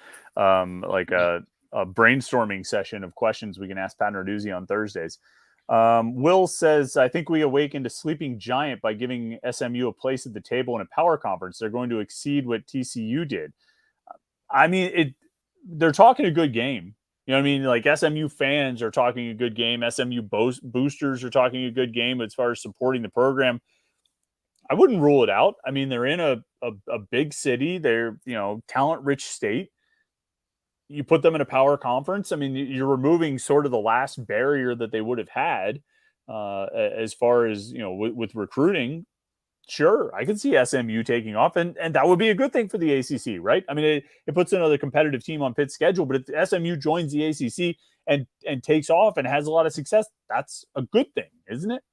brainstorming session of questions we can ask Pat Narduzzi on Thursdays. Will says, I think we awakened a sleeping giant by giving SMU a place at the table in a power conference. They're going to exceed what TCU did. I mean, they're talking a good game. You know what I mean? SMU fans are talking a good game. SMU boosters are talking a good game as far as supporting the program. I wouldn't rule it out. I mean, they're in a big city. They're, talent-rich state. You put them in a power conference. I mean, you're removing sort of the last barrier that they would have had as far as, with recruiting. Sure, I could see SMU taking off, and that would be a good thing for the ACC, right? I mean, it puts another competitive team on Pitt's schedule, but if SMU joins the ACC and takes off and has a lot of success, that's a good thing, isn't it?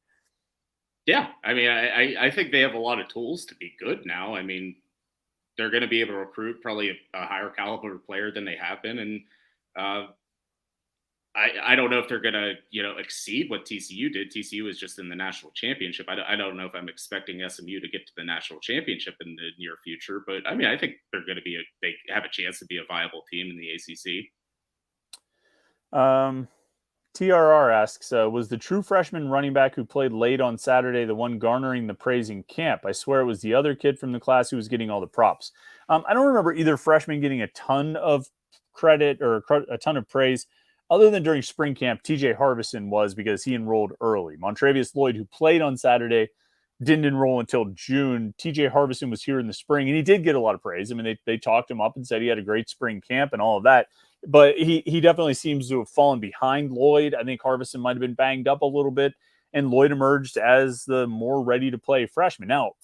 Yeah, I mean, I think they have a lot of tools to be good now. I mean, they're going to be able to recruit probably a higher caliber player than they have been, and I don't know if they're going to, exceed what TCU did. TCU is just in the national championship. I don't know if I'm expecting SMU to get to the national championship in the near future, but I mean, I think they're going to they have a chance to be a viable team in the ACC. TRR asks, was the true freshman running back who played late on Saturday the one garnering the praise in camp? I swear it was the other kid from the class who was getting all the props. I don't remember either freshman getting a ton of credit or a ton of praise. Other than during spring camp, TJ Harbison was, because he enrolled early. Montrevious Lloyd, who played on Saturday, didn't enroll until June. TJ Harbison was here in the spring, and he did get a lot of praise. I mean, they talked him up and said he had a great spring camp and all of that. But he definitely seems to have fallen behind Lloyd. I think Harbison might have been banged up a little bit, and Lloyd emerged as the more ready-to-play freshman. Now,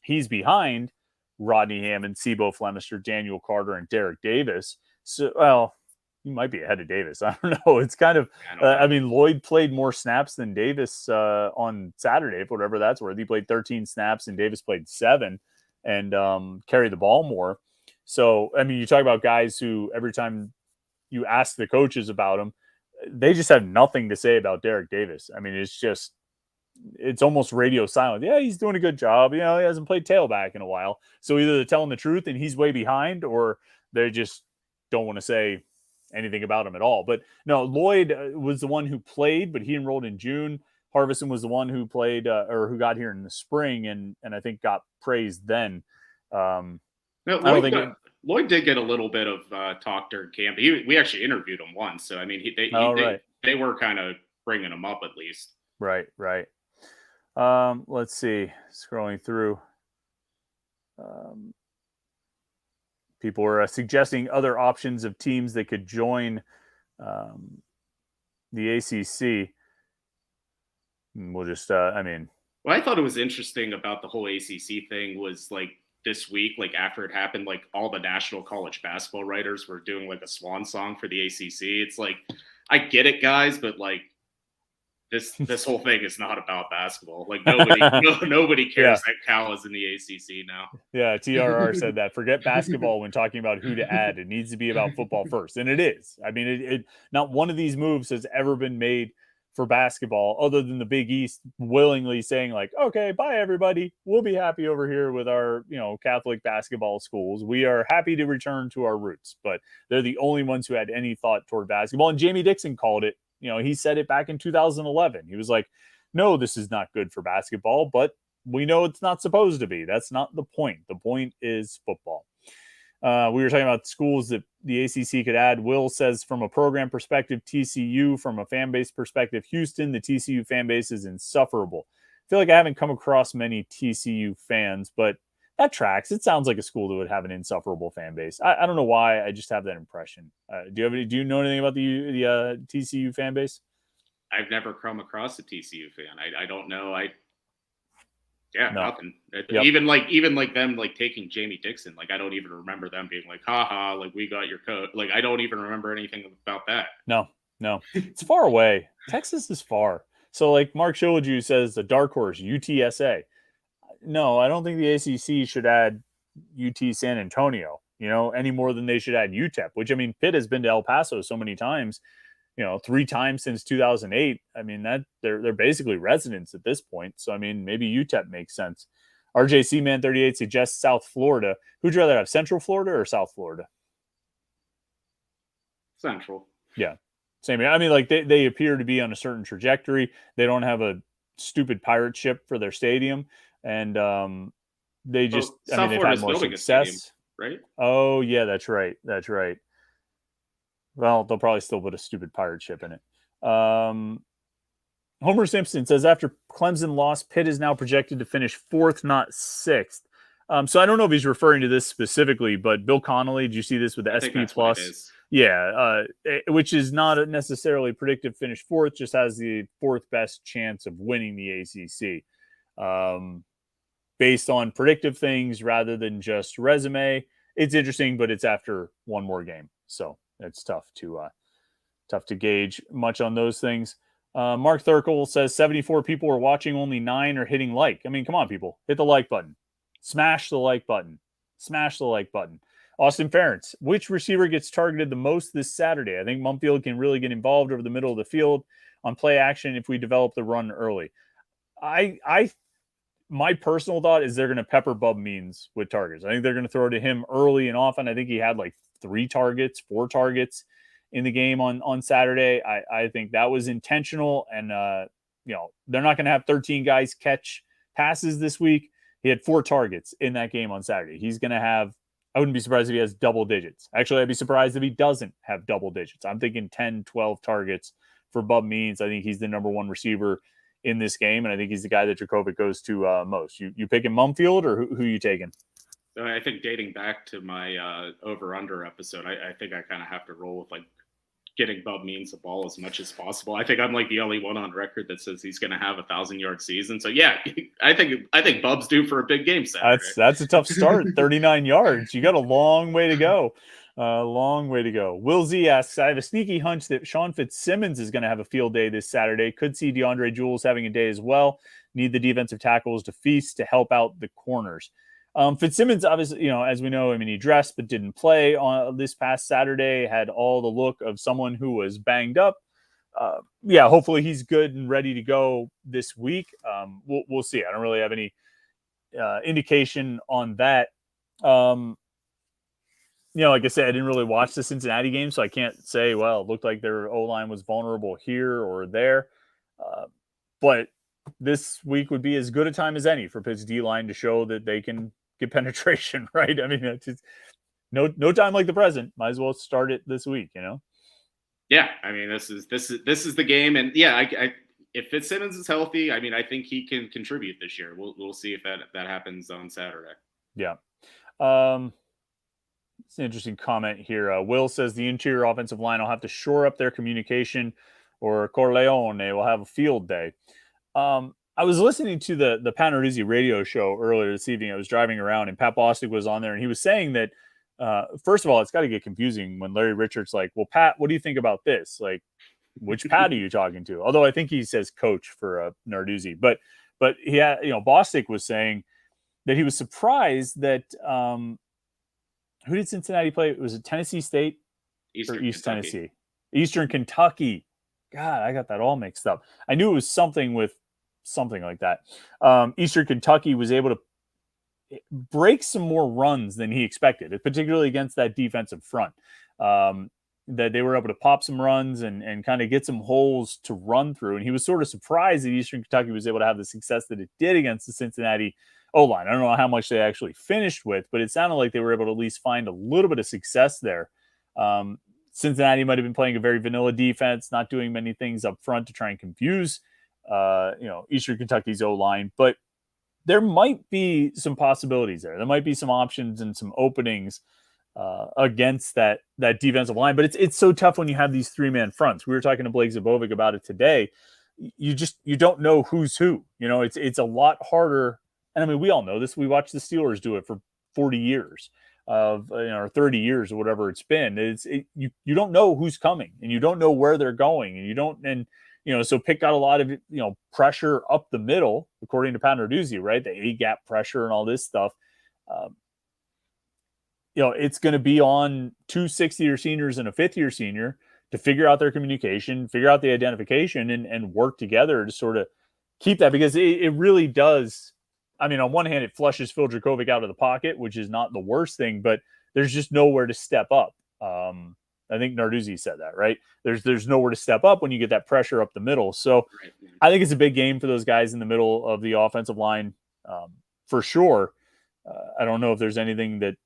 he's behind Rodney Hammond, Sebo Flemister, Daniel Carter, and Derek Davis. So, well, he might be ahead of Davis. I don't know. It's kind of, I mean, Lloyd played more snaps than Davis on Saturday, for whatever that's worth. He played 13 snaps and Davis played 7 and carried the ball more. So, I mean, you talk about guys who every time you ask the coaches about them, they just have nothing to say about Derek Davis. I mean, it's almost radio silent. Yeah, he's doing a good job. He hasn't played tailback in a while. So either they're telling the truth and he's way behind, or they just don't want to say anything about him at all. But no, Lloyd was the one who played, but he enrolled in June. Harvison was the one who played or who got here in the spring, and I think got praised then. No, I don't think Lloyd did get a little bit of talk during camp. We actually interviewed him once, so I mean, they were kind of bringing him up at least. Right. Let's see. Scrolling through. People were suggesting other options of teams that could join the ACC. We'll just, I mean. What I thought it was interesting about the whole ACC thing was like this week, like after it happened, like all the national college basketball writers were doing like a swan song for the ACC. It's like, I get it, guys, but like this whole thing is not about basketball. Like nobody cares that Cal is in the ACC now. Yeah, TRR said that. Forget basketball when talking about who to add. It needs to be about football first, and it is. I mean, it not one of these moves has ever been made for basketball, other than the Big East willingly saying like, okay, bye everybody. We'll be happy over here with our, Catholic basketball schools. We are happy to return to our roots, but they're the only ones who had any thought toward basketball. And Jamie Dixon called it, he said it back in 2011. He was like, no, this is not good for basketball, but we know it's not supposed to be. That's not the point. The point is football. We were talking about schools that the ACC could add. Will says from a program perspective, TCU. From a fan base perspective, Houston. The TCU fan base is insufferable. I feel like I haven't come across many TCU fans, but that tracks. It sounds like a school that would have an insufferable fan base. I don't know why. I just have that impression. Do you know anything about the TCU fan base? I've never come across a TCU fan. I don't know. Nothing. Yep. Even like them like taking Jamie Dixon. Like I don't even remember them being like, haha, like we got your coat. Like I don't even remember anything about that. No. It's far away. Texas is far. So like Mark Shillaju says, the dark horse, UTSA. No, I don't think the ACC should add UT San Antonio, any more than they should add UTEP, which, I mean, Pitt has been to El Paso so many times, 3 times since 2008. I mean, that they're basically residents at this point. So, I mean, maybe UTEP makes sense. RJC Man 38 suggests South Florida. Who'd you rather have, Central Florida or South Florida? Central. Yeah. Same here. I mean, like they appear to be on a certain trajectory. They don't have a stupid pirate ship for their stadium. And they just, they've had more success. Stadium, right? Oh, yeah, that's right. Well, they'll probably still put a stupid pirate ship in it. Homer Simpson says, after Clemson lost, Pitt is now projected to finish 4th, not 6th. So I don't know if he's referring to this specifically, but Bill Connolly, did you see this with the SP Plus? Yeah, which is not necessarily predictive finish 4th, just has the 4th best chance of winning the ACC. Based on predictive things rather than just resume. It's interesting, but it's after one more game. So it's tough to gauge much on those things. Mark Thurkel says 74 people are watching, only 9 are hitting like. I mean, come on, people. Hit the like button. Smash the like button. Austin Ferentz, which receiver gets targeted the most this Saturday? I think Mumfield can really get involved over the middle of the field on play action if we develop the run early. My personal thought is they're going to pepper Bub Means with targets. I think they're going to throw to him early and often. I think he had like 4 targets in the game on Saturday. I think that was intentional. And, they're not going to have 13 guys catch passes this week. He had 4 targets in that game on Saturday. He's going to have, I wouldn't be surprised if he has double digits. Actually, I'd be surprised if he doesn't have double digits. I'm thinking 10, 12 targets for Bub Means. I think he's the number 1 receiver in this game, and I think he's the guy that Dracovic goes to most. You picking Mumfield, or who you taking? I think dating back to my over-under episode, I think I kind of have to roll with like getting Bub Means the ball as much as possible. I think I'm like the only one on record that says he's going to have a 1,000-yard season. So yeah, I think Bub's due for a big game Saturday. That's a tough start. 39 yards. You got a long way to go. Will Z asks, I have a sneaky hunch that Sean Fitzsimmons is going to have a field day this Saturday. Could see DeAndre Jules having a day as well. Need the defensive tackles to feast to help out the corners. Fitzsimmons, obviously, as we know, I mean, he dressed but didn't play on this past Saturday, had all the look of someone who was banged up. Hopefully he's good and ready to go this week. We'll see. I don't really have any indication on that. like I said, I didn't really watch the Cincinnati game, so I can't say, well, it looked like their O-line was vulnerable here or there. But this week would be as good a time as any for Pitt's D-line to show that they can get penetration, right? I mean, it's just, no time like the present. Might as well start it this week, Yeah, I mean, this is the game, and yeah, if Fitzsimmons is healthy, I mean, I think he can contribute this year. We'll see if that happens on Saturday. Yeah. It's an interesting comment here. Will says the interior offensive line will have to shore up their communication, or Corleone will have a field day. I was listening to the Panther-Lair radio show earlier this evening. I was driving around, and Pat Bostic was on there, and he was saying that, first of all, it's got to get confusing when Larry Richards like, well, Pat, what do you think about this? Like, which Pat are you talking to? Although I think he says coach for Narduzzi. But he had, Bostic was saying that he was surprised that who did Cincinnati play? Was it Tennessee State or East Kentucky. Tennessee? Eastern Kentucky. God, I got that all mixed up. I knew it was something like that. Eastern Kentucky was able to break some more runs than he expected, particularly against that defensive front. That they were able to pop some runs and kind of get some holes to run through. And he was sort of surprised that Eastern Kentucky was able to have the success that it did against the Cincinnati O-line. I don't know how much they actually finished with, but it sounded like they were able to at least find a little bit of success there. Cincinnati might have been playing a very vanilla defense, not doing many things up front to try and confuse, Eastern Kentucky's O-line, but there might be some possibilities there. There might be some options and some openings against that defensive line, but it's so tough when you have these 3-man fronts. We were talking to Blake Zabovic about it today. You don't know who's who. It's a lot harder. And I mean, we all know this. We watched the Steelers do it for 40 years or 30 years or whatever it's been. You don't know who's coming, and you don't know where they're going, and so Pitt got a lot of pressure up the middle, according to Narduzzi, right? The A-gap pressure and all this stuff. It's going to be on 2 6th-year seniors and a 5th-year senior to figure out their communication, figure out the identification, and work together to sort of keep that, because it really does. I mean, on one hand, it flushes Phil Dracovic out of the pocket, which is not the worst thing, but there's just nowhere to step up. I think Narduzzi said that, right? There's nowhere to step up when you get that pressure up the middle. So I think it's a big game for those guys in the middle of the offensive line, for sure. I don't know if there's anything that,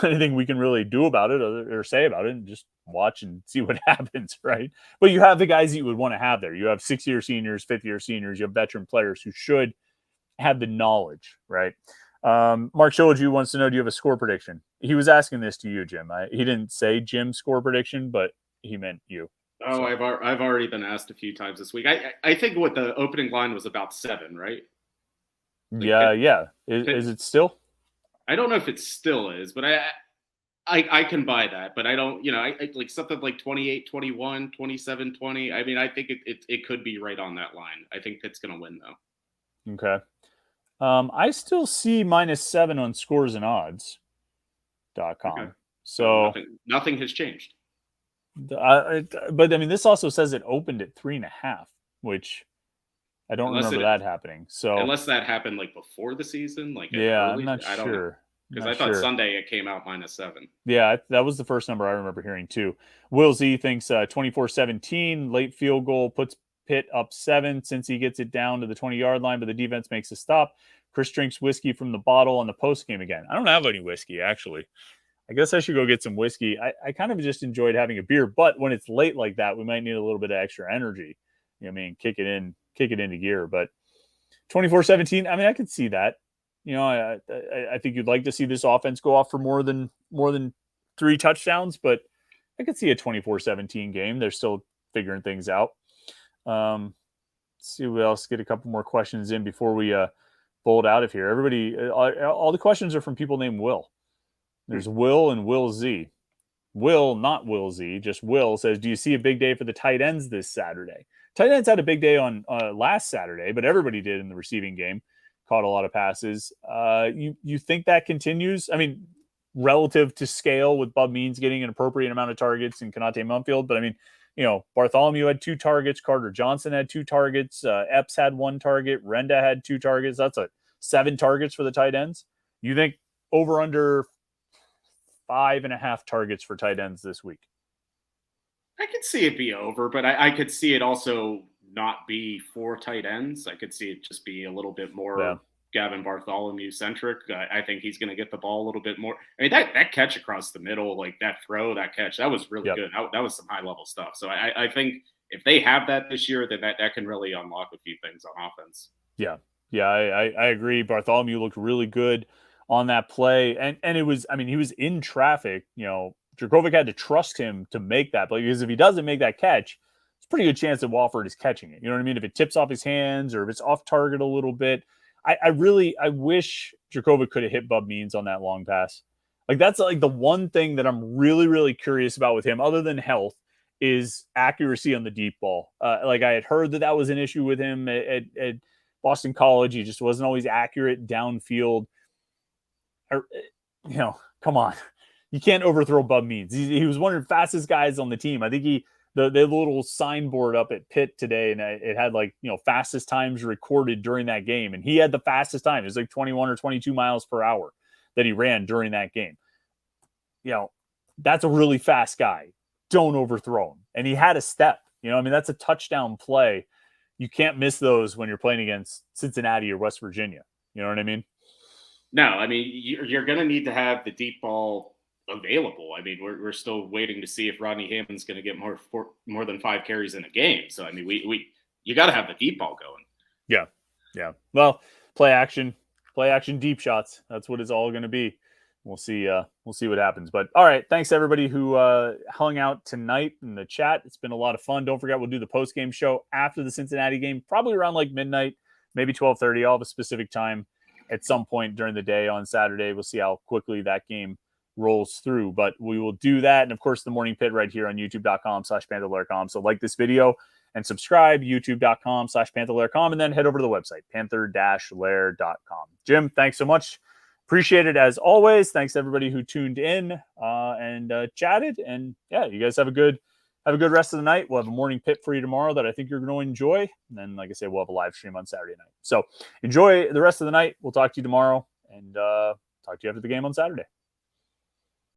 anything we can really do about it or say about it, and just watch and see what happens, right? But you have the guys that you would want to have there. You have 6th-year seniors, 5th-year seniors, you have veteran players who should have the knowledge, right? Mark Shoju wants to know, do you have a score prediction? He was asking this to you, Jim. He didn't say Jim's score prediction, but he meant you. Oh, so. I've already been asked a few times this week. I think what the opening line was about 7, right? Yeah. Is it still? I don't know if it still is, but I can buy that. But I don't, I like something like 28-21, 27-20. I mean, I think it could be right on that line. I think Pitt's going to win, though. Okay. I still see -7 on scoresandodds.com. Okay. So nothing has changed. But I mean, this also says it opened at 3.5, which I don't remember that happening. So unless that happened like before the season, like I'm not sure. Because I thought Sunday it came out -7. Yeah, that was the first number I remember hearing too. Will Z thinks 24-17 late field goal puts Pitt up 7 since he gets it down to the 20-yard line, but the defense makes a stop. Chris drinks whiskey from the bottle on the post game again. I don't have any whiskey, actually. I guess I should go get some whiskey. I kind of just enjoyed having a beer, but when it's late like that, we might need a little bit of extra energy. Kick it into gear. But 24-17, I mean, I could see that. I think you'd like to see this offense go off for more than 3 touchdowns, but I could see a 24-17 game. They're still figuring things out. Let's see what else. Get a couple more questions in before we bolt out of here. Everybody, all the questions are from people named Will. There's Will and Will Z. Will, not Will Z, just Will says, do you see a big day for the tight ends this Saturday? Tight ends had a big day on last Saturday, but everybody did in the receiving game. Caught a lot of passes. You think that continues? I mean, relative to scale with Bub Means getting an appropriate amount of targets and Konate Mumfield, but I mean, Bartholomew had 2 targets. Carter Johnson had 2 targets. Epps had 1 target. Renda had 2 targets. That's 7 targets for the tight ends. You think over under 5.5 targets for tight ends this week. I could see it be over, but I could see it also not be 4 tight ends. I could see it just be a little bit more Gavin Bartholomew centric. I think he's going to get the ball a little bit more. I mean, that catch across the middle, like that throw, that catch, that was really good. That was some high level stuff. So I think if they have that this year, then that can really unlock a few things on offense. Yeah. I agree. Bartholomew looked really good on that play. And it was, I mean, he was in traffic, Jurkovec had to trust him to make that play, because if he doesn't make that catch, it's a pretty good chance that Wofford is catching it. You know what I mean? If it tips off his hands or if it's off target a little bit, I wish Jurkovec could have hit Bub Means on that long pass. Like, that's like the one thing that I'm really, really curious about with him, other than health, is accuracy on the deep ball. Like, I had heard that was an issue with him at Boston College. He just wasn't always accurate downfield. Come on. You can't overthrow Bub Means. He was one of the fastest guys on the team. I think the little signboard up at Pitt today, and it had fastest times recorded during that game, and he had the fastest time. It was like 21 or 22 miles per hour that he ran during that game. That's a really fast guy. Don't overthrow him. And he had a step. That's a touchdown play. You can't miss those when you're playing against Cincinnati or West Virginia. You know what I mean? No, I mean, you're going to need to have the deep ball available. I mean, we're still waiting to see if Rodney Hammond's going to get more than 5 carries in a game. So I mean, you got to have the deep ball going. Yeah. Well, play action, deep shots. That's what it's all going to be. We'll see what happens. But all right, thanks everybody who hung out tonight in the chat. It's been a lot of fun. Don't forget, we'll do the post game show after the Cincinnati game, probably around like midnight, maybe 12:30. I'll have a specific time at some point during the day on Saturday. We'll see how quickly that game rolls through, but we will do that. And of course, the morning pit right here on youtube.com/Panther-Lair.com. So like this video and subscribe, youtube.com/Panther-Lair.com, and then head over to the website, Panther-Lair.com. Jim, thanks so much. Appreciate it as always. Thanks to everybody who tuned in and chatted. And yeah, you guys have a good rest of the night. We'll have a morning pit for you tomorrow that I think you're going to enjoy. And then, like I said, we'll have a live stream on Saturday night. So enjoy the rest of the night. We'll talk to you tomorrow and talk to you after the game on Saturday.